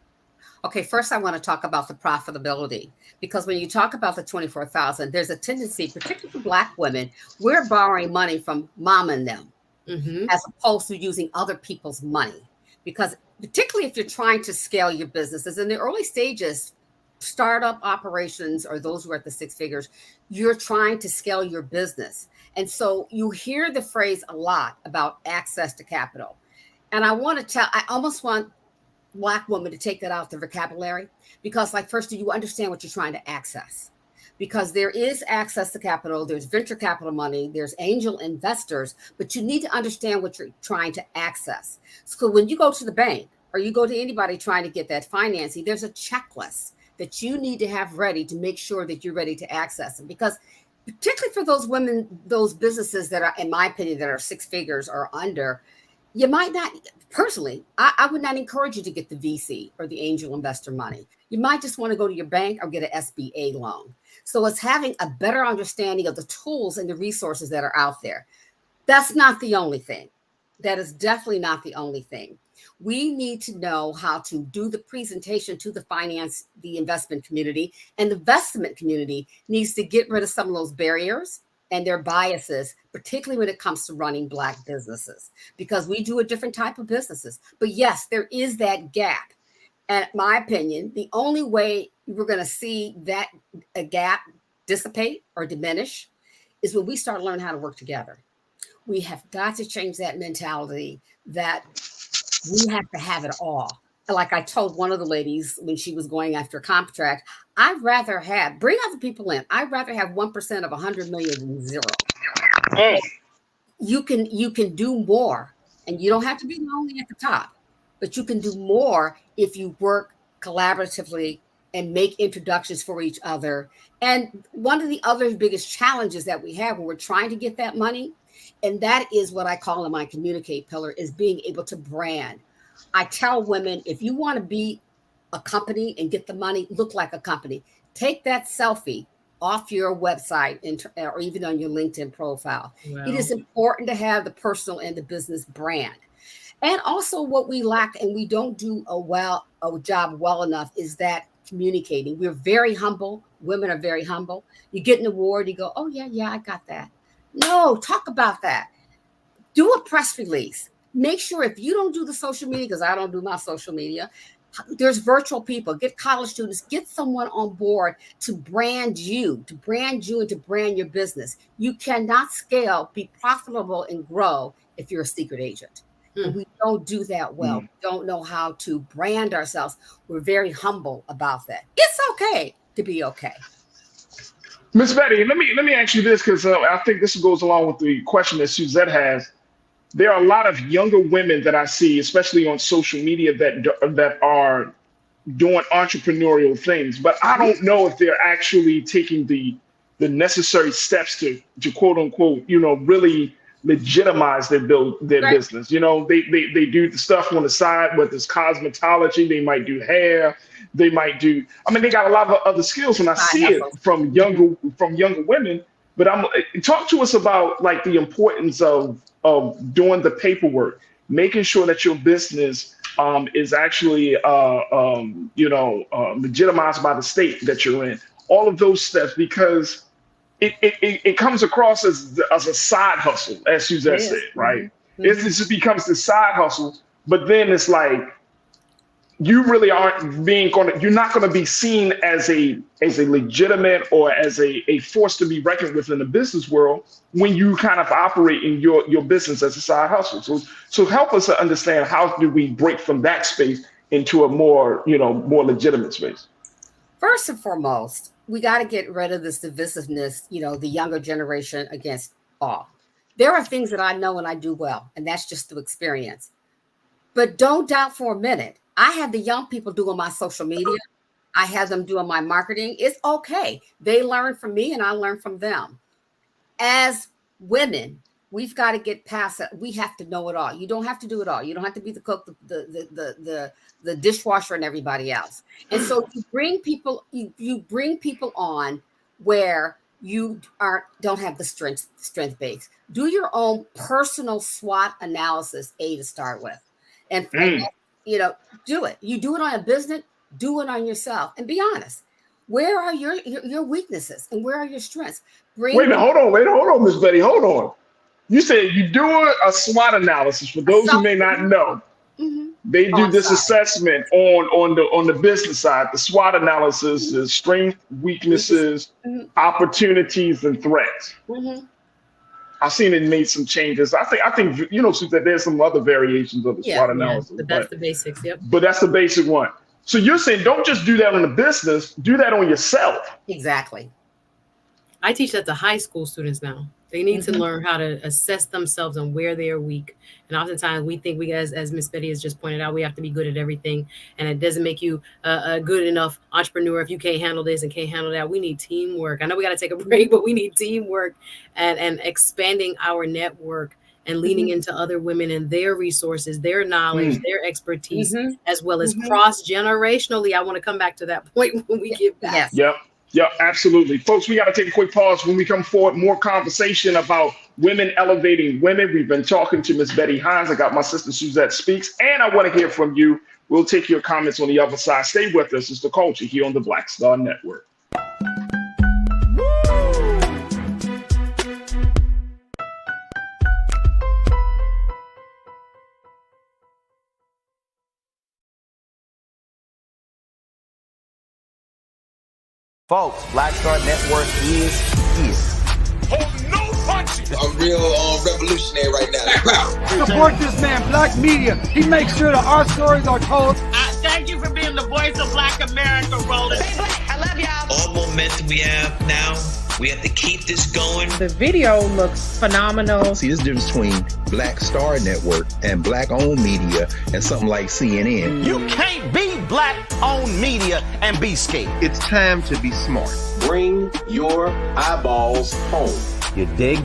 Okay, first I want to talk about the profitability, because when you talk about the 24,000, there's a tendency, particularly for Black women, we're borrowing money from mom and them, as opposed to using other people's money. Because particularly if you're trying to scale your businesses in the early stages, startup operations, or those who are at the six figures, you're trying to scale your business. And so you hear the phrase a lot about access to capital. And I almost want Black women to take that out of the vocabulary, because first, do you understand what you're trying to access? Because there is access to capital, there's venture capital money, there's angel investors, but you need to understand what you're trying to access. So when you go to the bank or you go to anybody trying to get that financing, there's a checklist that you need to have ready to make sure that you're ready to access them. Because particularly for those women, those businesses that are, in my opinion, that are six figures or under, you might not, personally, I would not encourage you to get the VC or the angel investor money. You might just want to go to your bank or get an SBA loan. So it's having a better understanding of the tools and the resources that are out there. That's not the only thing. That is definitely not the only thing. We need to know how to do the presentation to the investment community, and the investment community needs to get rid of some of those barriers and their biases, particularly when it comes to running Black businesses, because we do a different type of businesses. But yes, there is that gap. And in my opinion, the only way we're going to see that a gap dissipate or diminish is when we start learning how to work together. We have got to change that mentality that we have to have it all. Like I told one of the ladies when she was going after a contract, I'd rather bring other people in. I'd rather have 1% of 100 million than zero. You can do more, and you don't have to be only at the top, but you can do more if you work collaboratively and make introductions for each other. And one of the other biggest challenges that we have when we're trying to get that money, and that is what I call in my communicate pillar, is being able to brand. I tell women, if you want to be a company and get the money, look like a company. Take that selfie off your website or even on your LinkedIn profile. Wow. It is important to have the personal and the business brand. And also what we lack and we don't do a job well enough is that communicating. We're very humble. Women are very humble. You get an award, you go, oh yeah, I got that. No, talk about that. Do a press release. Make sure if you don't do the social media, because I don't do my social media, there's virtual people. Get college students, get someone on board to brand you and to brand your business. You cannot scale, be profitable, and grow if you're a secret agent. And we don't do that well. We don't know how to brand ourselves. We're very humble about that. It's okay to be okay. Miss Betty, let me ask you this, because I think this goes along with the question that Suzette has. There are a lot of younger women that I see, especially on social media, that are doing entrepreneurial things, but I don't know if they're actually taking the necessary steps to quote unquote, really legitimize their business. They do the stuff on the side, whether it's cosmetology, they might do hair, they got a lot of other skills, and I see it from younger women. But talk to us about like the importance of doing the paperwork, making sure that your business is actually legitimized by the state that you're in. All of those steps, because it comes across as a side hustle, as Suzette said, right? It just becomes the side hustle, but then it's like you really you're not going to be seen as a legitimate or as a force to be reckoned with in the business world when you kind of operate in your business as a side hustle. So help us to understand, how do we break from that space into a more legitimate space? First and foremost, we got to get rid of this divisiveness, the younger generation against all. There are things that I know and I do well, and that's just through experience. But don't doubt for a minute, I have the young people doing my social media. I have them doing my marketing. It's okay. They learn from me and I learn from them. As women, we've got to get past it. We have to know it all. You don't have to do it all. You don't have to be the cook, the dishwasher, and everybody else. And so you bring people on where you don't have the strength base. Do your own personal SWOT analysis, to start with, and do it. You do it on a business, do it on yourself, and be honest. Where are your weaknesses and where are your strengths? Wait a minute, hold on, Miss Betty, hold on. You said you do a SWOT analysis. For those who may not know, they do this assessment on the business side. The SWOT analysis is strengths, weaknesses, opportunities, and threats. I've seen it made some changes. I think that there's some other variations of the SWOT analysis. But that's the basics. Yep. But that's the basic one. So you're saying don't just do that on the business, do that on yourself. Exactly. I teach that to high school students now. They need to learn how to assess themselves and where they are weak. And oftentimes we think as Miss Betty has just pointed out, we have to be good at everything. And it doesn't make you a good enough entrepreneur if you can't handle this and can't handle that. We need teamwork. I know we got to take a break, but we need teamwork and expanding our network and leaning into other women and their resources, their knowledge, their expertise, as well as cross-generationally. I want to come back to that point when we get back. Yes. Yeah, absolutely. Folks, we got to take a quick pause. When we come forward, more conversation about women elevating women. We've been talking to Miss Betty Hines. I got my sister Suzette Speaks, and I want to hear from you. We'll take your comments on the other side. Stay with us. It's The Culture here on the Black Star Network. Folks, Black Star Network is here. Hold no punches. I'm real revolutionary right now. Support this man, Black Media. He makes sure that our stories are told. Thank you for being the voice of Black America, Roland. Stay black. I love y'all. All momentum we have now, we have to keep this going. The video looks phenomenal. See, there's a difference between Black Star Network and Black-owned media and something like CNN. You can't be Black-owned media and be scared. It's time to be smart. Bring your eyeballs home. You dig?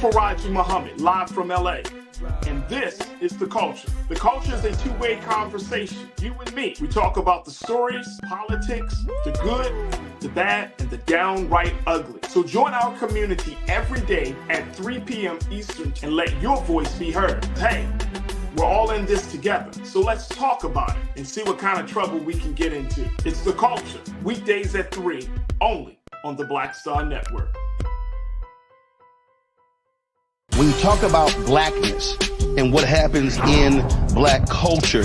Farajii Muhammad, live from LA. And this is The Culture. The Culture is a two-way conversation. You and me. We talk about the stories, politics, the good, the bad, and the downright ugly. So join our community every day at 3 p.m. Eastern and let your voice be heard. Hey, we're all in this together. So let's talk about it and see what kind of trouble we can get into. It's The Culture, weekdays at 3, only on the Black Star Network. When you talk about blackness and what happens in black culture,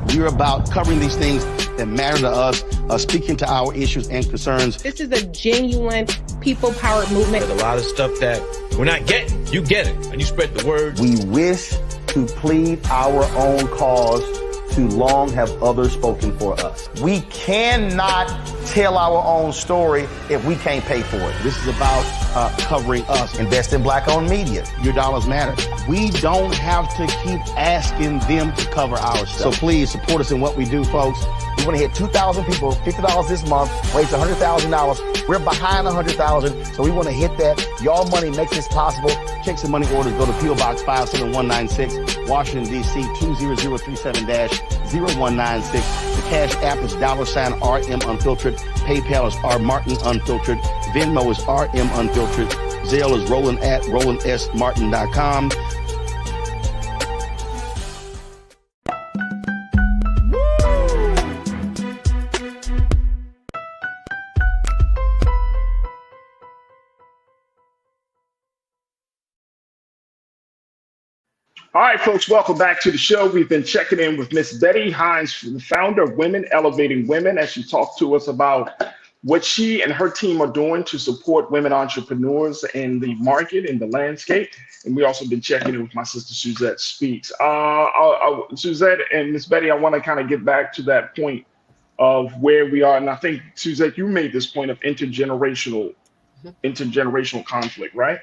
we're about covering these things that matter to us, speaking to our issues and concerns. This is a genuine people-powered movement. There's a lot of stuff that we're not getting. You get it, and you spread the word. We wish to plead our own cause. Too long have others spoken for us. We cannot tell our own story if we can't pay for it. This is about covering us. Invest in black-owned media. Your dollars matter. We don't have to keep asking them to cover our stuff. So please support us in what we do, folks. We want to hit 2,000 people, $50 this month, raise $100,000. We're behind 100,000, so we want to hit that. Y'all money makes this possible. Check some money orders. Go to P.O. Box 57196, Washington, D.C. 20037-0196. The Cash App is $RM Unfiltered. PayPal is R Martin Unfiltered. Venmo is RM Unfiltered. Zelle is Roland at RolandSMartin.com. All right, folks, welcome back to the show. We've been checking in with Miss Betty Hines, the founder of Women Elevating Women, as she talked to us about what she and her team are doing to support women entrepreneurs in the market, in the landscape. And we also been checking in with my sister, Suzette Speaks. Suzette and Miss Betty, I want to kind of get back to that point of where we are. And I think, Suzette, you made this point of intergenerational conflict, right?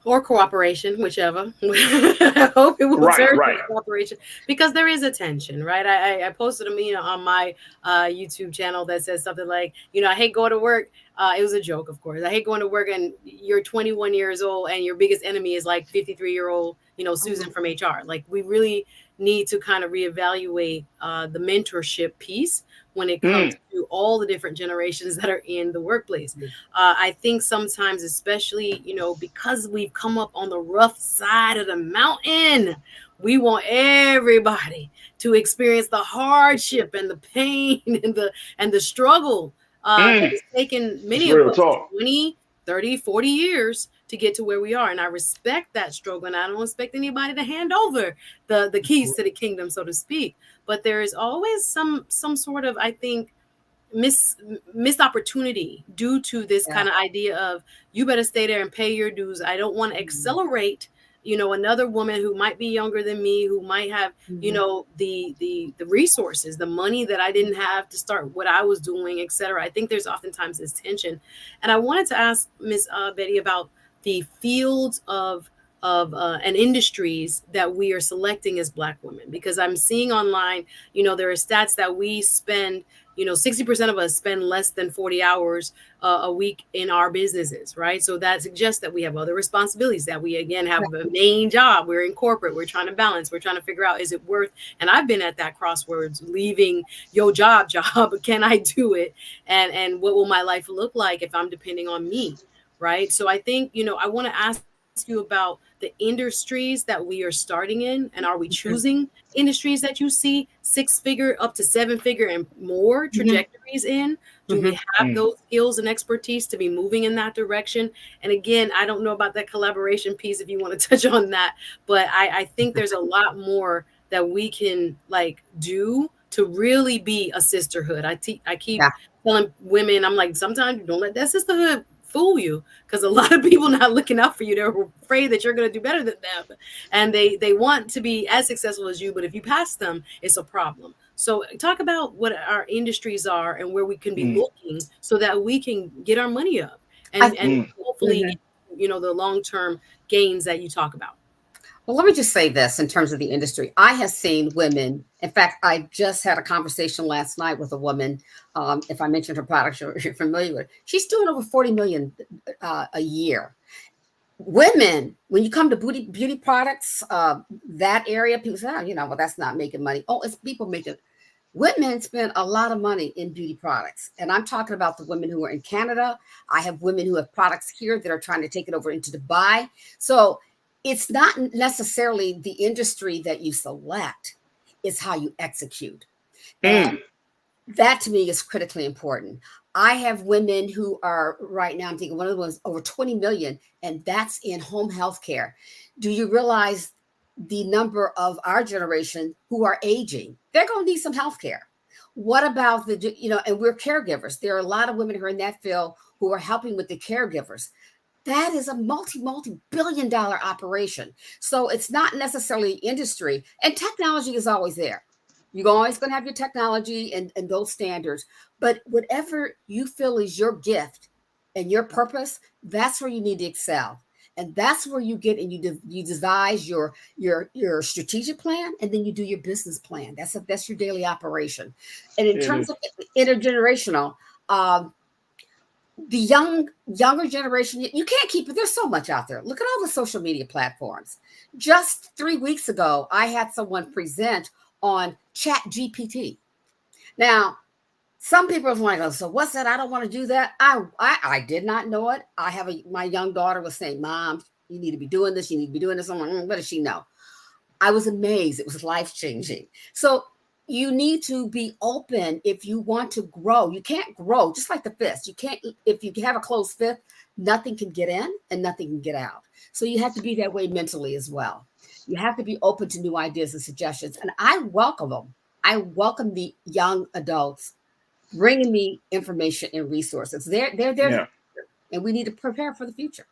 Or cooperation, whichever. I hope it will turn to cooperation, because there is a tension, right? I posted a meme on my YouTube channel that says something like, I hate going to work. It was a joke, of course. I hate going to work and you're 21 years old and your biggest enemy is like 53-year-old, Susan from HR. Like, we really need to kind of reevaluate the mentorship piece when it comes to all the different generations that are in the workplace. I think sometimes, especially, because we've come up on the rough side of the mountain, we want everybody to experience the hardship and the pain and the struggle. It's taken many of us 20, 30, 40 years to get to where we are. And I respect that struggle. And I don't expect anybody to hand over the keys to the kingdom, so to speak. But there is always some sort of, I think, missed opportunity due to this kind of idea of, you better stay there and pay your dues. I don't want to accelerate, another woman who might be younger than me, who might have, the resources, the money that I didn't have to start what I was doing, et cetera. I think there's oftentimes this tension. And I wanted to ask Ms. Betty about the fields of and industries that we are selecting as Black women, because I'm seeing online, there are stats that we spend, 60% of us spend less than 40 hours a week in our businesses, right? So that suggests that we have other responsibilities, that we, again, have a main job. We're in corporate. We're trying to balance. We're trying to figure out, is it worth, and I've been at that crossroads, leaving your job, can I do it? And what will my life look like if I'm depending on me, right? So I think, I want to ask you about the industries that we are starting in, and are we choosing industries that you see 6-figure up to 7-figure and more trajectories in? Do we have those skills and expertise to be moving in that direction? And again, I don't know about that collaboration piece, if you want to touch on that, but I think there's a lot more that we can do to really be a sisterhood. I keep telling women, I'm like, sometimes don't let that sisterhood fool you, because a lot of people not looking out for you. They're afraid that you're going to do better than them, and they want to be as successful as you, but if you pass them, it's a problem. So talk about what our industries are and where we can be looking so that we can get our money up and hopefully the long-term gains that you talk about. Well, let me just say this in terms of the industry. I have seen women. In fact, I just had a conversation last night with a woman. If I mentioned her product, you're familiar with it. She's doing over $40 million a year. Women, when you come to beauty products, that area, people say, oh, well, that's not making money. Oh, it's people making. Women spend a lot of money in beauty products. And I'm talking about the women who are in Canada. I have women who have products here that are trying to take it over into Dubai. So it's not necessarily the industry that you select, it's how you execute. And that to me is critically important. I have women who are right now, I'm thinking one of the ones over 20 million, and that's in home health care. Do you realize the number of our generation who are aging? They're going to need some health care. What about and we're caregivers. There are a lot of women who are in that field who are helping with the caregivers. That is a multi-billion-dollar operation. So it's not necessarily industry, and technology is always there. You're always going to have your technology and those standards, but whatever you feel is your gift and your purpose, that's where you need to excel. And that's where you get and you devise your strategic plan, and then you do your business plan. That's your daily operation. And in terms of intergenerational, the younger generation, you can't keep it. There's so much out there. Look at all the social media platforms. Just 3 weeks ago, I had someone present on Chat GPT. Now, some people are like, oh, so what's that? I don't want to do that. I did not know it. My young daughter was saying, Mom, you need to be doing this. You need to be doing this. I'm like, what does she know? I was amazed. It was life-changing. So you need to be open if you want to grow. You can't grow just like the fist. You can't, if you have a closed fist, nothing can get in and nothing can get out. So you have to be that way mentally as well. You have to be open to new ideas and suggestions. And I welcome them. I welcome the young adults bringing me information and resources. They're there, and we need to prepare for the future.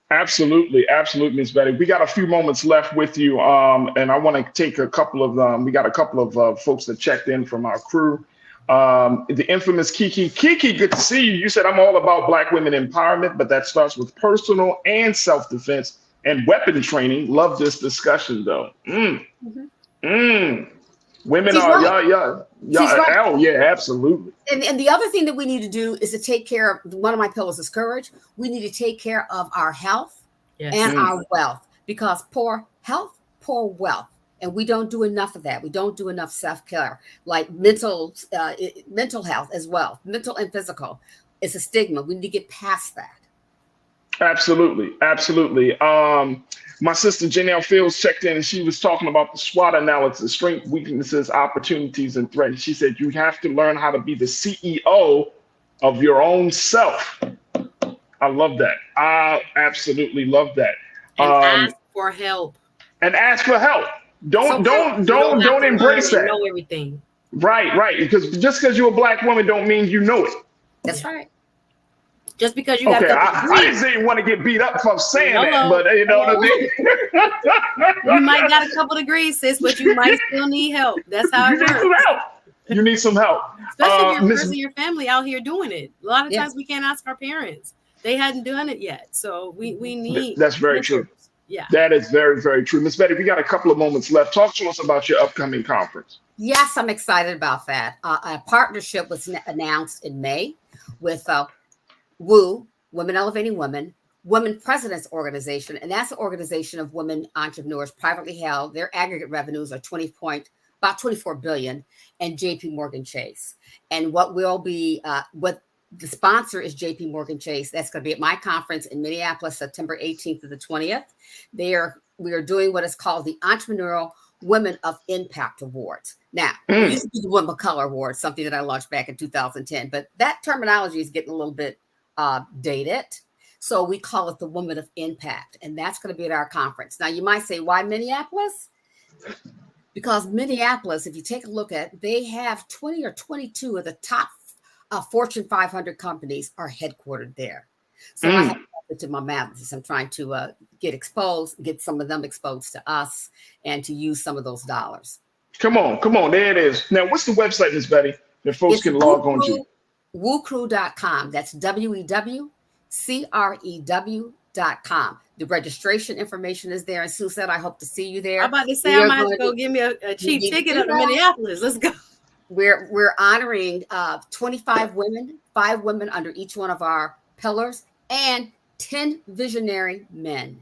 Absolutely, Ms. Betty. We got a few moments left with you, and I want to take a couple of. We got a couple of folks that checked in from our crew. The infamous Kiki. Kiki, good to see you. You said I'm all about Black women empowerment, but that starts with personal and self-defense and weapon training. Love this discussion, though. Women She's are, right. right. Oh, yeah, absolutely. And the other thing that we need to do is to take care of, one of my pillars is courage. We need to take care of our health and our wealth, because poor health, poor wealth. And we don't do enough of that. We don't do enough self-care, like mental health as well, mental and physical. It's a stigma. We need to get past that. Absolutely. My sister Janelle Fields checked in, and she was talking about the SWOT analysis: strengths, weaknesses, opportunities, and threats. She said you have to learn how to be the CEO of your own self. I love that. I absolutely love that. And ask for help. And ask for help. Don't embrace that. Know everything. Right. Because just because you're a Black woman don't mean you know it. That's right. Just because you got I didn't even want to get beat up for saying that, but you know what I mean? You might got a couple degrees, sis, but you might still need help. That's how it works. You need some help. Especially if you're person in your family out here doing it. A lot of times we can't ask our parents. They hadn't done it yet. So we need. That's very true. Yeah. That is very, very true. Ms. Betty, we got a couple of moments left. Talk to us about your upcoming conference. Yes, I'm excited about that. A partnership was announced in May with WOO, Women Elevating Women, Women Presidents Organization, and that's an organization of women entrepreneurs, privately held. Their aggregate revenues are about 24 billion, and JP Morgan Chase. And what will be what the sponsor is JP Morgan Chase. That's going to be at my conference in Minneapolis, September 18th to the 20th. We are doing what is called the Entrepreneurial Women of Impact Awards. Now, we used to do the Women of Color Awards, something that I launched back in 2010, but that terminology is getting a little bit dated. So we call it the Woman of Impact, and that's going to be at our conference. Now, you might say, why Minneapolis? Because Minneapolis, if you take a look at, they have 20 or 22 of the top Fortune 500 companies are headquartered there. So I have to my madness. I'm trying to get some of them exposed to us, and to use some of those dollars. Come on. There it is. Now, what's the website, Ms. Betty, that folks can log on to? WooCrew.com. That's WEWCREW.com. The registration information is there. And Sue said, I hope to see you there. I'm about to say, I might have to go give me a cheap ticket up to Minneapolis. Let's go. We're honoring 25 women, 5 women under each one of our pillars, and 10 visionary men.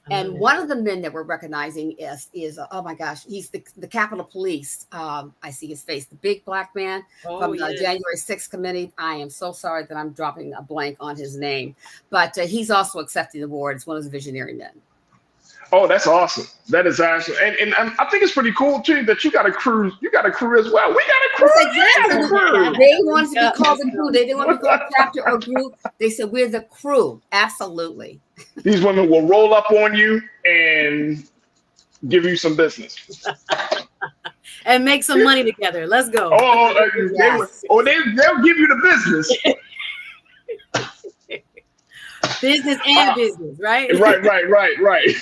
And one of the men that we're recognizing is oh my gosh, he's the Capitol Police. I see his face, the big black man from the January 6th committee. I am so sorry that I'm dropping a blank on his name, but he's also accepting the award. It's one of the visionary men. Oh, that's awesome. That is awesome. And I think it's pretty cool too that you got a crew. You got a crew as well. We got a crew. Exactly. They wanted to be called the crew. They didn't want to be called chapter or group. They said we're the crew. Absolutely. These women will roll up on you and give you some business. And make some money together. Let's go. They'll give you the business. Business and business, right? Right.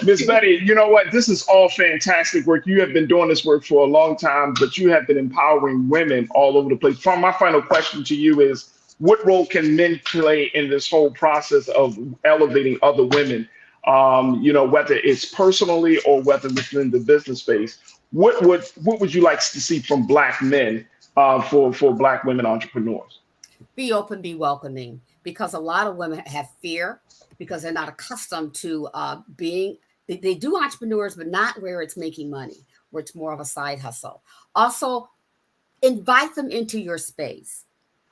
Miss Betty, you know what? This is all fantastic work. You have been doing this work for a long time, but you have been empowering women all over the place. My final question to you is, what role can men play in this whole process of elevating other women? Whether it's personally or whether within the business space, what would you like to see from Black men for Black women entrepreneurs? Be open, be welcoming, because a lot of women have fear because they're not accustomed to they do entrepreneurs, but not where it's making money, where it's more of a side hustle. Also, invite them into your space.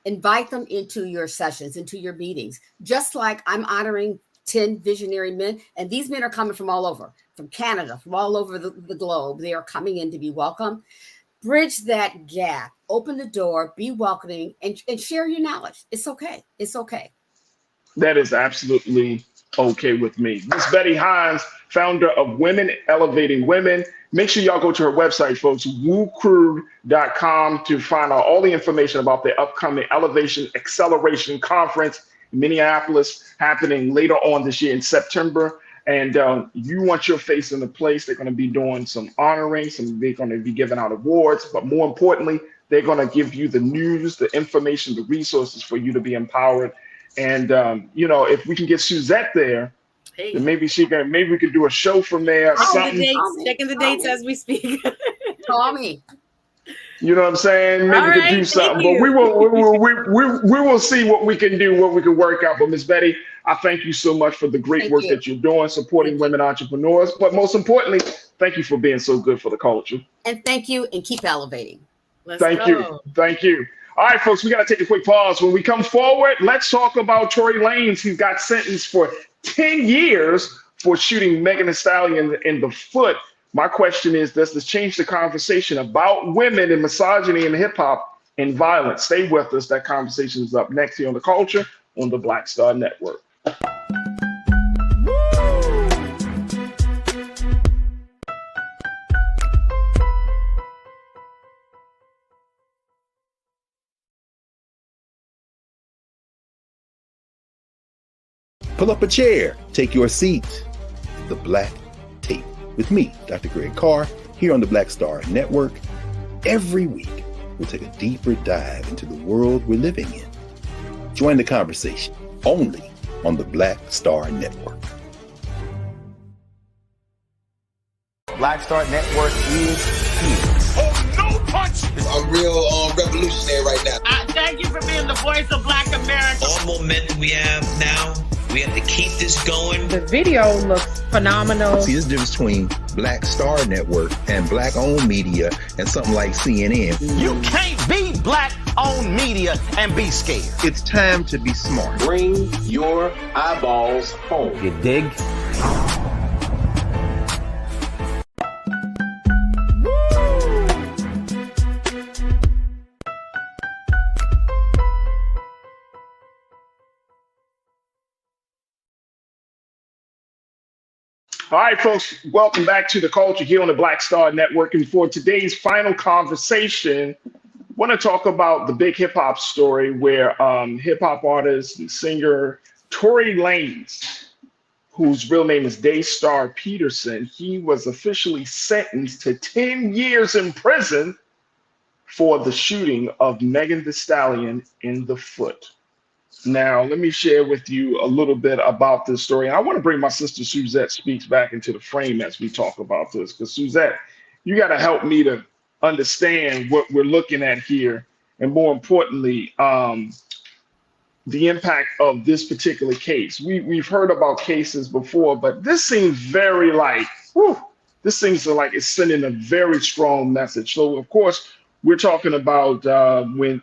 Invite them into your sessions, into your meetings, just like I'm honoring 10 visionary men. And these men are coming from all over, from Canada, from all over the globe. They are coming in to be welcome. Bridge that gap, open the door, be welcoming, and share your knowledge. It's okay. It's okay. That is absolutely okay with me. Miss Betty Hines, founder of Women Elevating Women. Make sure y'all go to her website, folks, woocrew.com, to find out all the information about the upcoming Elevation Acceleration Conference in Minneapolis, happening later on this year in September. And you want your face in the place. They're going to be doing some honoring, they're going to be giving out awards, but more importantly, they're going to give you the news, the information, the resources for you to be empowered. And if we can get Suzette there, then maybe we could do a show from there. Checking the dates as we speak. Call me. You know what I'm saying? Maybe we could do something, but we will see what we can do, what we can work out. But Miss Betty, I thank you so much for the great work that you're doing, supporting women entrepreneurs. But most importantly, thank you for being so good for the culture. And thank you, and keep elevating. Thank you. All right, folks, we got to take a quick pause. When we come forward, let's talk about Tory Lanez, who got sentenced for 10 years for shooting Megan Thee Stallion in the foot. My question is, does this change the conversation about women and misogyny in hip hop and violence? Stay with us. That conversation is up next here on The Culture on the Black Star Network. Pull up a chair, take your seat. The Black Tape with me, Dr. Greg Carr, here on the Black Star Network. Every week, we'll take a deeper dive into the world we're living in. Join the conversation only on the Black Star Network. Black Star Network is here. Oh, no punch! I'm real revolutionary right now. Thank you for being the voice of Black America. All momentum we have now, we have to keep this going. The video looks phenomenal. See, there's a difference between Black Star Network and Black-owned media and something like CNN. You can't be Black-owned media and be scared. It's time to be smart. Bring your eyeballs home. You dig? All right, folks, welcome back to The Culture here on the Black Star Network. And for today's final conversation, I want to talk about the big hip hop story where hip hop artist and singer Tory Lanez, whose real name is Daystar Peterson, he was officially sentenced to 10 years in prison for the shooting of Megan Thee Stallion in the foot. Now, let me share with you a little bit about this story. I want to bring my sister Suzette Speaks back into the frame as we talk about this, because Suzette, you got to help me to understand what we're looking at here. And more importantly, the impact of this particular case. We've heard about cases before, but this seems very like, whew, this seems to like it's sending a very strong message. So of course, we're talking about when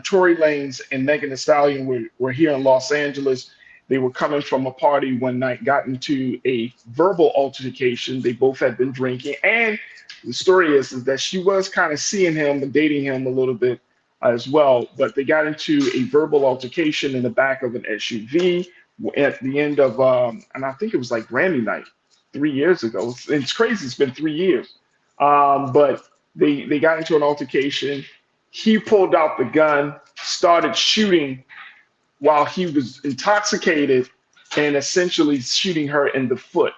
Tory Lanez and Megan Thee Stallion were here in Los Angeles. They were coming from a party one night, got into a verbal altercation. They both had been drinking, and the story is that she was kind of seeing him and dating him a little bit as well. But they got into a verbal altercation in the back of an SUV at the end of, and I think it was like Grammy night 3 years ago. It's crazy. It's been 3 years. But they got into an altercation. He pulled out the gun, started shooting while he was intoxicated, and essentially shooting her in the foot.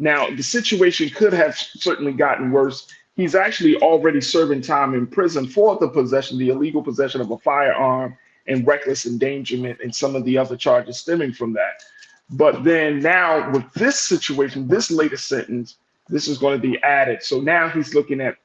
Now, the situation could have certainly gotten worse. He's actually already serving time in prison for the illegal possession of a firearm and reckless endangerment and some of the other charges stemming from that. But then now with this situation, this latest sentence, this is going to be added. So now he's looking at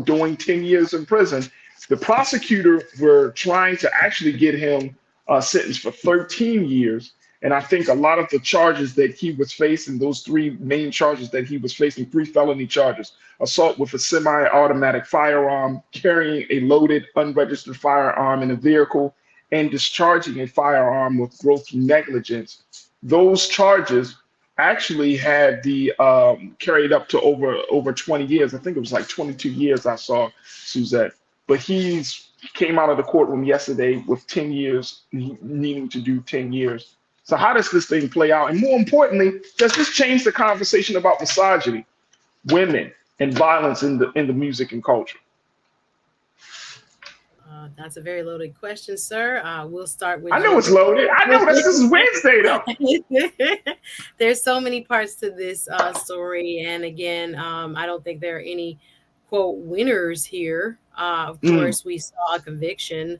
doing 10 years in prison. The prosecutor were trying to actually get him sentenced for 13 years. And I think a lot of the charges that he was facing, those three main charges that he was facing, 3 felony charges: assault with a semi-automatic firearm, carrying a loaded, unregistered firearm in a vehicle, and discharging a firearm with gross negligence. Those charges actually had the carried up to over 20 years. I think it was like 22 years I saw, Suzette. But he came out of the courtroom yesterday with 10 years, needing to do 10 years. So how does this thing play out? And more importantly, does this change the conversation about misogyny, women, and violence in the music and culture? That's a very loaded question, sir. We'll start with. I know it's loaded. I know this is Wednesday, though. There's so many parts to this story, and again, I don't think there are any quote winners here. Of course, we saw a conviction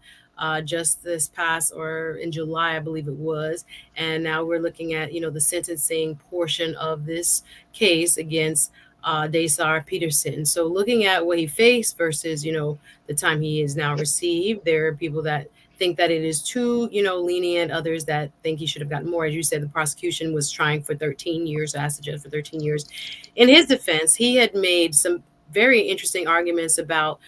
just this past, or in July, I believe it was, and now we're looking at the sentencing portion of this case against Desar Peterson. So looking at what he faced versus the time he is now received, there are people that think that it is too lenient, others that think he should have gotten more. As you said, the prosecution was trying for 13 years, asked the judge for 13 years. In his defense, he had made some very interesting arguments about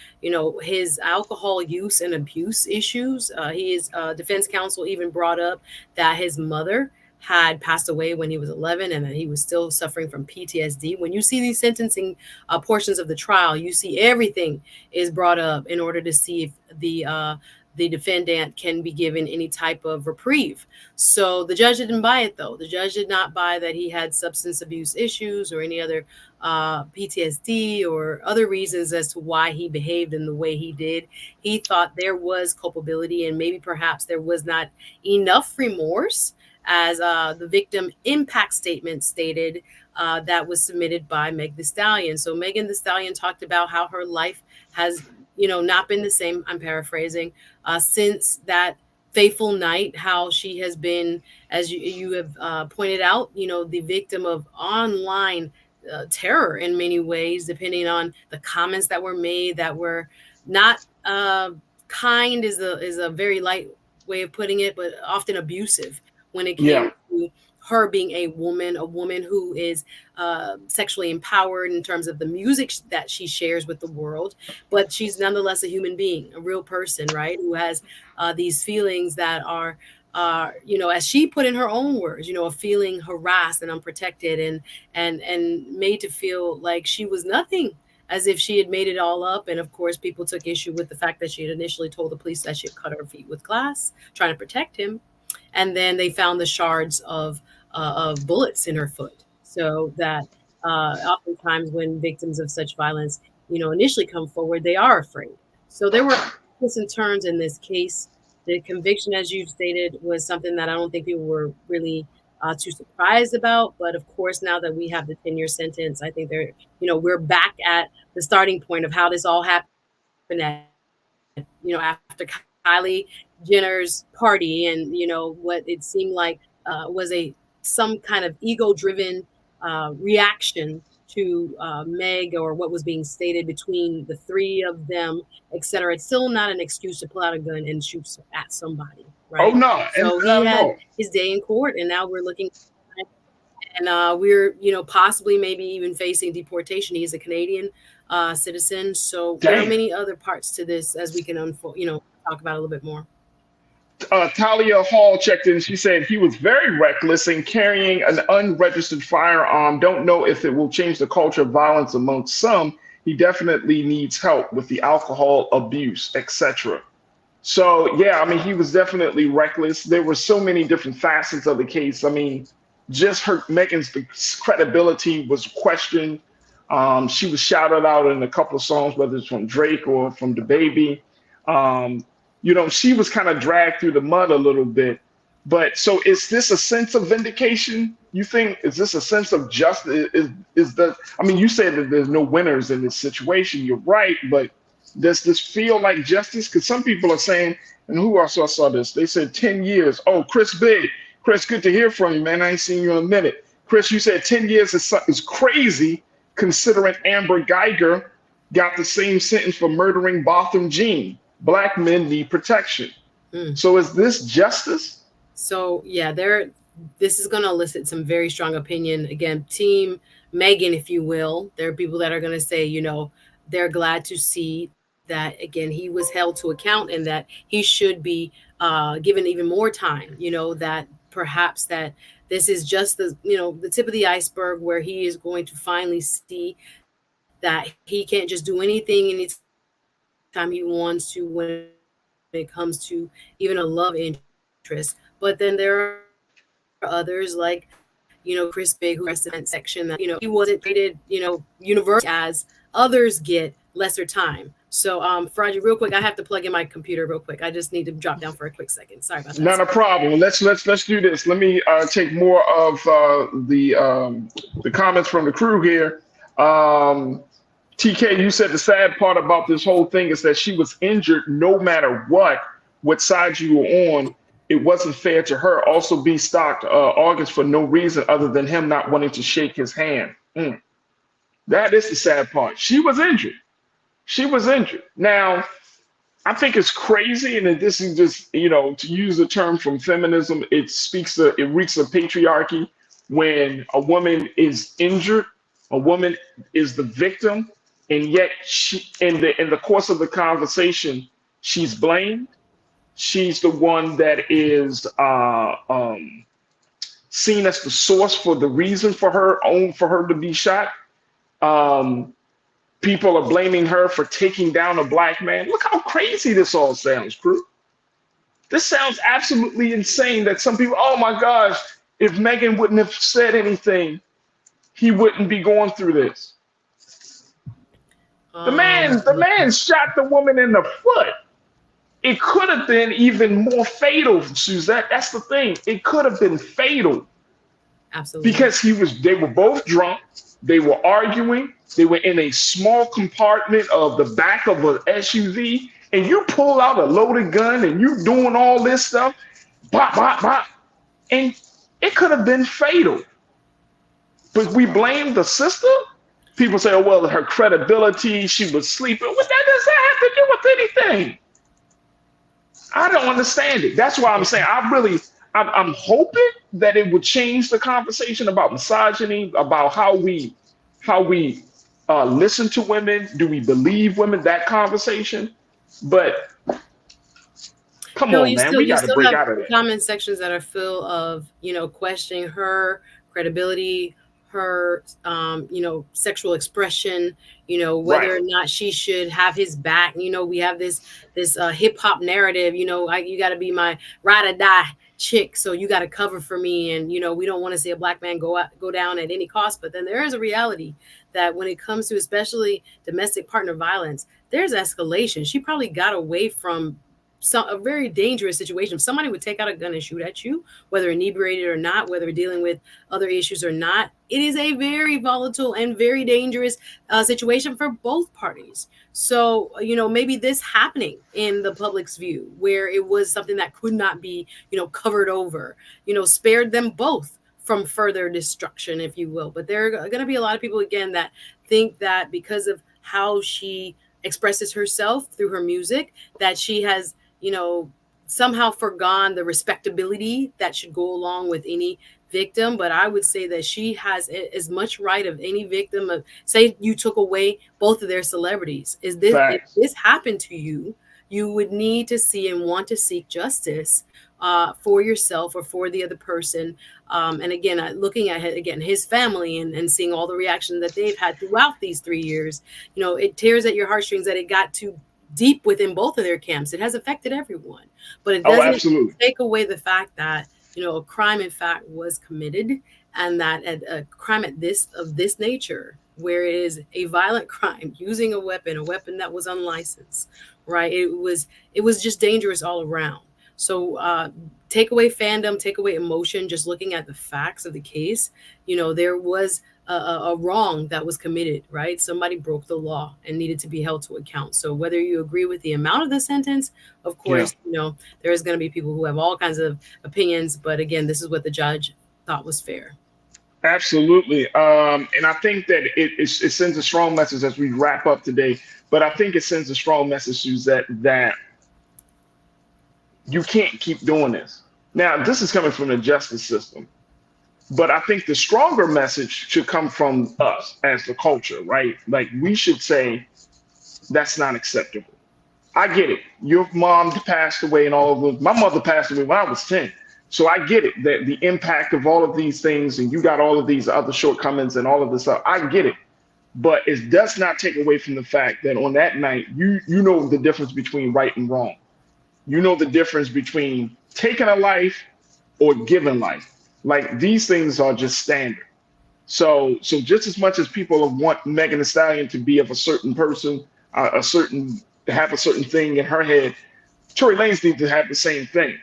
his alcohol use and abuse issues. His defense counsel even brought up that his mother had passed away when he was 11 and that he was still suffering from PTSD. When you see these sentencing portions of the trial, you see everything is brought up in order to see if the defendant can be given any type of reprieve. So the judge didn't buy it, though. The judge did not buy that he had substance abuse issues or any other PTSD or other reasons as to why he behaved in the way he did. He thought there was culpability and maybe perhaps there was not enough remorse, as the victim impact statement stated that was submitted by Meg Thee Stallion. So Megan Thee Stallion talked about how her life has not been the same, I'm paraphrasing, since that fateful night, how she has been, as you have pointed out, the victim of online terror in many ways, depending on the comments that were made that were not kind is a very light way of putting it, but often abusive when it came to her being a woman who is sexually empowered in terms of the music that she shares with the world, but she's nonetheless a human being, a real person, right? Who has these feelings that are, as she put in her own words, of feeling harassed and unprotected and made to feel like she was nothing, as if she had made it all up. And of course, people took issue with the fact that she had initially told the police that she had cut her feet with glass, trying to protect him. And then they found the shards of bullets in her foot. So that oftentimes when victims of such violence, initially come forward, they are afraid. So there were twists and turns in this case. The conviction, as you've stated, was something that I don't think people were really too surprised about. But of course, now that we have the 10-year sentence, I think we're back at the starting point of how this all happened after Kylie Jenner's party, and what it seemed like was some kind of ego-driven reaction to Meg, or what was being stated between the three of them, etc. It's still not an excuse to pull out a gun and shoot at somebody. right? Oh no, and So not he at had all. his day in court, and now we're looking, and we're possibly maybe even facing deportation. He's a Canadian citizen, so there are Damn. many other parts to this as we can unfold, talk about it a little bit more. Talia Hall checked in. She said he was very reckless in carrying an unregistered firearm. Don't know if it will change the culture of violence amongst some. He definitely needs help with the alcohol abuse, etc. So yeah, I mean, he was definitely reckless. There were so many different facets of the case. I mean, just Megan's credibility was questioned. She was shouted out in a couple of songs, whether it's from Drake or from DaBaby. She was kind of dragged through the mud a little bit. But so is this a sense of vindication? You think, is this a sense of justice? You said that there's no winners in this situation. You're right, but does this feel like justice? Because some people are saying, and who else I saw this? They said 10 years. Oh, Chris Big. Chris, good to hear from you, man. I ain't seen you in a minute. Chris, you said 10 years is crazy considering Amber Geiger got the same sentence for murdering Botham Jean. Black men need protection. So is this justice? So yeah, this is going to elicit some very strong opinion. Again, Team Megan, if you will. There are people that are going to say, they're glad to see that, again, he was held to account and that he should be given even more time, that perhaps that this is just the tip of the iceberg where he is going to finally see that he can't just do anything anytime he wants to when it comes to even a love interest. But then there are others like, Chris Big, who rests in that section that, he wasn't treated, universally as others get lesser time. So, Farajii, real quick, I have to plug in my computer real quick. I just need to drop down for a quick second. Sorry about that. Not a problem. Let's do this. Let me take more of the comments from the crew here. TK, you said the sad part about this whole thing is that she was injured no matter what side you were on. It wasn't fair to her. Also, B stocked August for no reason other than him not wanting to shake his hand. That is the sad part. She was injured. Now, I think it's crazy, and this is just, to use a term from feminism, it reeks of patriarchy when a woman is injured, a woman is the victim, and yet she, in the course of the conversation, she's blamed. She's the one that is seen as the source for the reason for her to be shot. People are blaming her for taking down a black man. Look how crazy this all sounds, crew. This sounds absolutely insane that some people, oh my gosh, if Megan wouldn't have said anything, he wouldn't be going through this. The man shot the woman in the foot. It could have been even more fatal, Suzette. That's the thing. It could have been fatal. Absolutely. Because they were both drunk. They were arguing. They were in a small compartment of the back of an SUV, and you pull out a loaded gun and you doing all this stuff, bop, bop, bop, and it could have been fatal. But we blame the sister. People say, oh, well, her credibility, she was sleeping. What that does that have to do with anything? I don't understand it. That's why I'm saying I'm hoping that it would change the conversation about misogyny, about how we listen to women. Do we believe women? That conversation. But come on, man, we got to break out of it. Comment sections that are full of questioning her credibility, her sexual expression, whether or not she should have his back. We have this hip hop narrative. You got to be my ride or die chick, so you got to cover for me, and we don't want to see a black man go down at any cost. But then there is a reality that when it comes to especially domestic partner violence, there's escalation. She probably got away from a very dangerous situation. If somebody would take out a gun and shoot at you, whether inebriated or not, whether dealing with other issues or not, it is a very volatile and very dangerous situation for both parties. So, maybe this happening in the public's view, where it was something that could not be, covered over, spared them both from further destruction, if you will. But there are going to be a lot of people, again, that think that because of how she expresses herself through her music, that she has, somehow forgone the respectability that should go along with any victim. But I would say that she has as much right of any victim of, say you took away both of their celebrities. If this happened to you, you would need to see and want to seek justice for yourself or for the other person. And again, looking at his family and seeing all the reaction that they've had throughout these 3 years, you know, it tears at your heartstrings that it got too deep within both of their camps. It has affected everyone, but it doesn't take away the fact that, you know, a crime in fact was committed, and that a crime of this nature, where it is a violent crime using a weapon that was unlicensed, right? It was just dangerous all around. So take away fandom, take away emotion, just looking at the facts of the case. You know, there was a wrong that was committed, right? Somebody broke the law and needed to be held to account. So whether you agree with the amount of the sentence, of course, you know, there's going to be people who have all kinds of opinions. But again, this is what the judge thought was fair. Absolutely. And I think that it sends a strong message as we wrap up today. But I think it sends a strong message, Suzette, that you can't keep doing this. Now, this is coming from the justice system. But I think the stronger message should come from us as the culture, right? Like, we should say, that's not acceptable. I get it. Your mom passed away and all of those. My mother passed away when I was 10. So I get it, that the impact of all of these things, and you got all of these other shortcomings and all of this stuff. I get it. But it does not take away from the fact that on that night, you know the difference between right and wrong. You know the difference between taking a life or giving life. Like, these things are just standard. So just as much as people want Megan Thee Stallion to be of a certain person, have a certain thing in her head, Tory Lanez needs to have the same thing.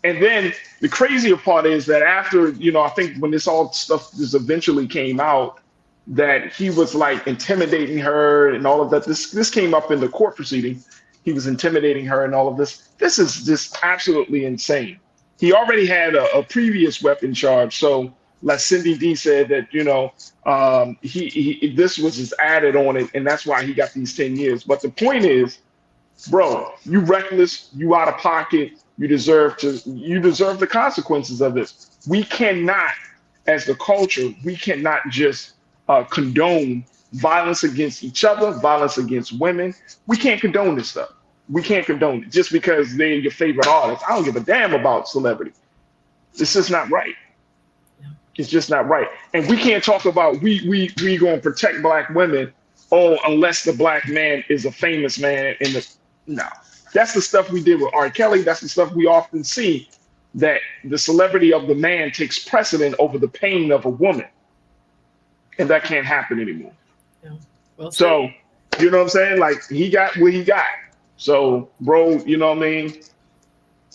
And then the crazier part is that after, you know, I think when this all stuff just eventually came out, that he was like intimidating her and all of that. This came up in the court proceeding. He was intimidating her and all of this. This is just absolutely insane. He already had a previous weapon charge. So like Cindy D said that, you know, this was just added on it, and that's why he got these 10 years. But the point is, bro, you reckless, you out of pocket, you deserve the consequences of this. We cannot, as the culture, we cannot just condone violence against each other, violence against women. We can't condone this stuff. We can't condone it just because they're your favorite artist. I don't give a damn about celebrity. It's just not right. It's just not right. And we can't talk about we going to protect black women, unless the black man is a famous man no. That's the stuff we did with R. Kelly. That's the stuff we often see, that the celebrity of the man takes precedent over the pain of a woman. And that can't happen anymore. Yeah. Well, so, you know what I'm saying? Like, he got what he got. So, bro, you know what I mean?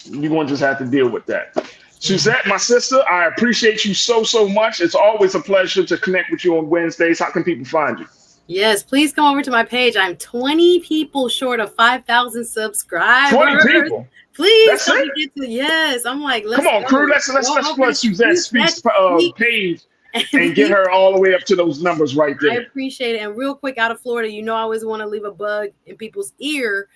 You're going to just have to deal with that. Suzette, my sister, I appreciate you so much. It's always a pleasure to connect with you on Wednesdays. How can people find you? Yes, please come over to my page. I'm 20 people short of 5,000 subscribers. 20 people? Please come get to, yes. I'm like, let's come on, go. Crew. Let's plug Suzette Speaks page and get her all the way up to those numbers right there. I appreciate it. And real quick, out of Florida, you know, I always want to leave a bug in people's ear.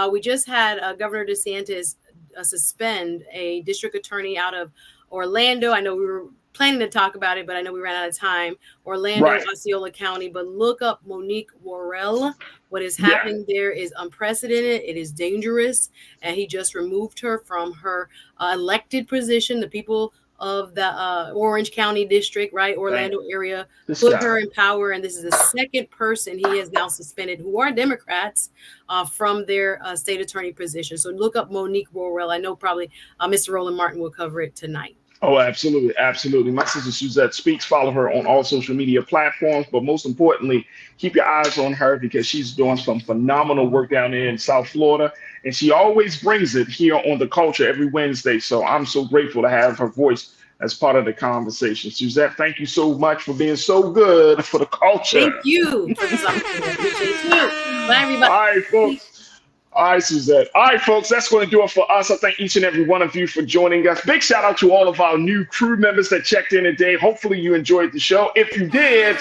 We just had Governor DeSantis suspend a district attorney out of Orlando. I know we were planning to talk about it, but I know we ran out of time. Orlando, right. Osceola County. But look up Monique Worrell. What is happening there is unprecedented. It is dangerous. And he just removed her from her elected position. The people of the Orange County district, right? Orlando area, put her in power. And this is the second person he has now suspended, who are Democrats, from their state attorney position. So look up Monique Worrell. I know probably Mr. Roland Martin will cover it tonight. Oh, absolutely. Absolutely. My sister Suzette Speaks. Follow her on all social media platforms. But most importantly, keep your eyes on her, because she's doing some phenomenal work down there in South Florida. And she always brings it here on The Culture every Wednesday. So I'm so grateful to have her voice as part of the conversation. Suzette, thank you so much for being so good for The Culture. Thank you for this opportunity. Appreciate you. Bye, everybody. All right, folks. All right, Suzette. All right, folks, that's going to do it for us. I thank each and every one of you for joining us. Big shout out to all of our new crew members that checked in today. Hopefully you enjoyed the show. If you did,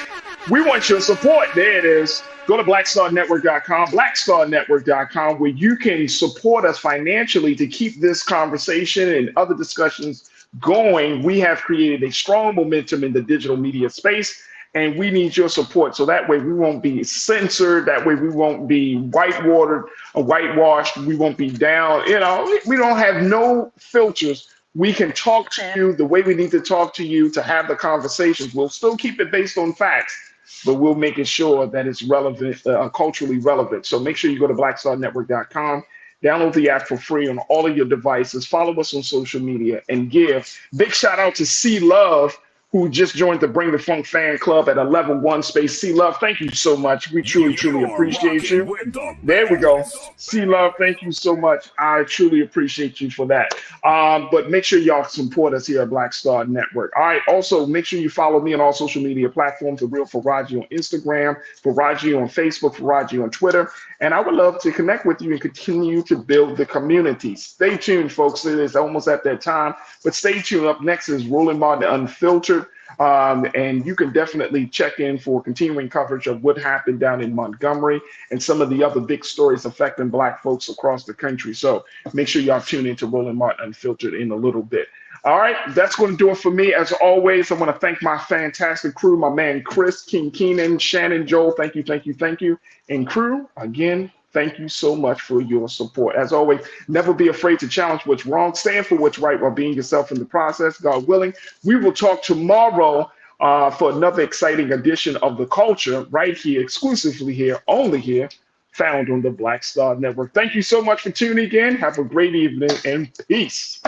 We want your support. There it is. Go to blackstarnetwork.com, blackstarnetwork.com, where you can support us financially to keep this conversation and other discussions going. We have created a strong momentum in the digital media space, and we need your support. So that way we won't be censored. That way we won't be whitewatered or whitewashed. We won't be down. You know, we don't have no filters. We can talk to you the way we need to talk to you to have the conversations. We'll still keep it based on facts, but we'll make it sure that it's relevant, culturally relevant. So make sure you go to blackstarnetwork.com, download the app for free on all of your devices, follow us on social media, and give. Big shout out to C Love, who just joined the Bring the Funk fan club at a level 1 space. C Love, thank you so much. We truly appreciate you. There we go. C Love, thank you so much. I truly appreciate you for that. But make sure y'all support us here at Black Star Network. All right. Also, make sure you follow me on all social media platforms. The Real Farajii on Instagram, Farajii on Facebook, Farajii on Twitter. And I would love to connect with you and continue to build the community. Stay tuned, folks. It is almost at that time. But stay tuned. Up next is Roland Martin Unfiltered. And you can definitely check in for continuing coverage of what happened down in Montgomery and some of the other big stories affecting Black folks across the country. So make sure y'all tune into Roland Martin Unfiltered in a little bit. All right, that's going to do it for me. As always, I want to thank my fantastic crew, my man Chris, King Keenan, Shannon, Joel. Thank you. And crew, again, thank you so much for your support. As always, never be afraid to challenge what's wrong. Stand for what's right while being yourself in the process. God willing, we will talk tomorrow for another exciting edition of The Culture right here, exclusively here, only here, found on the Black Star Network. Thank you so much for tuning in. Have a great evening and peace.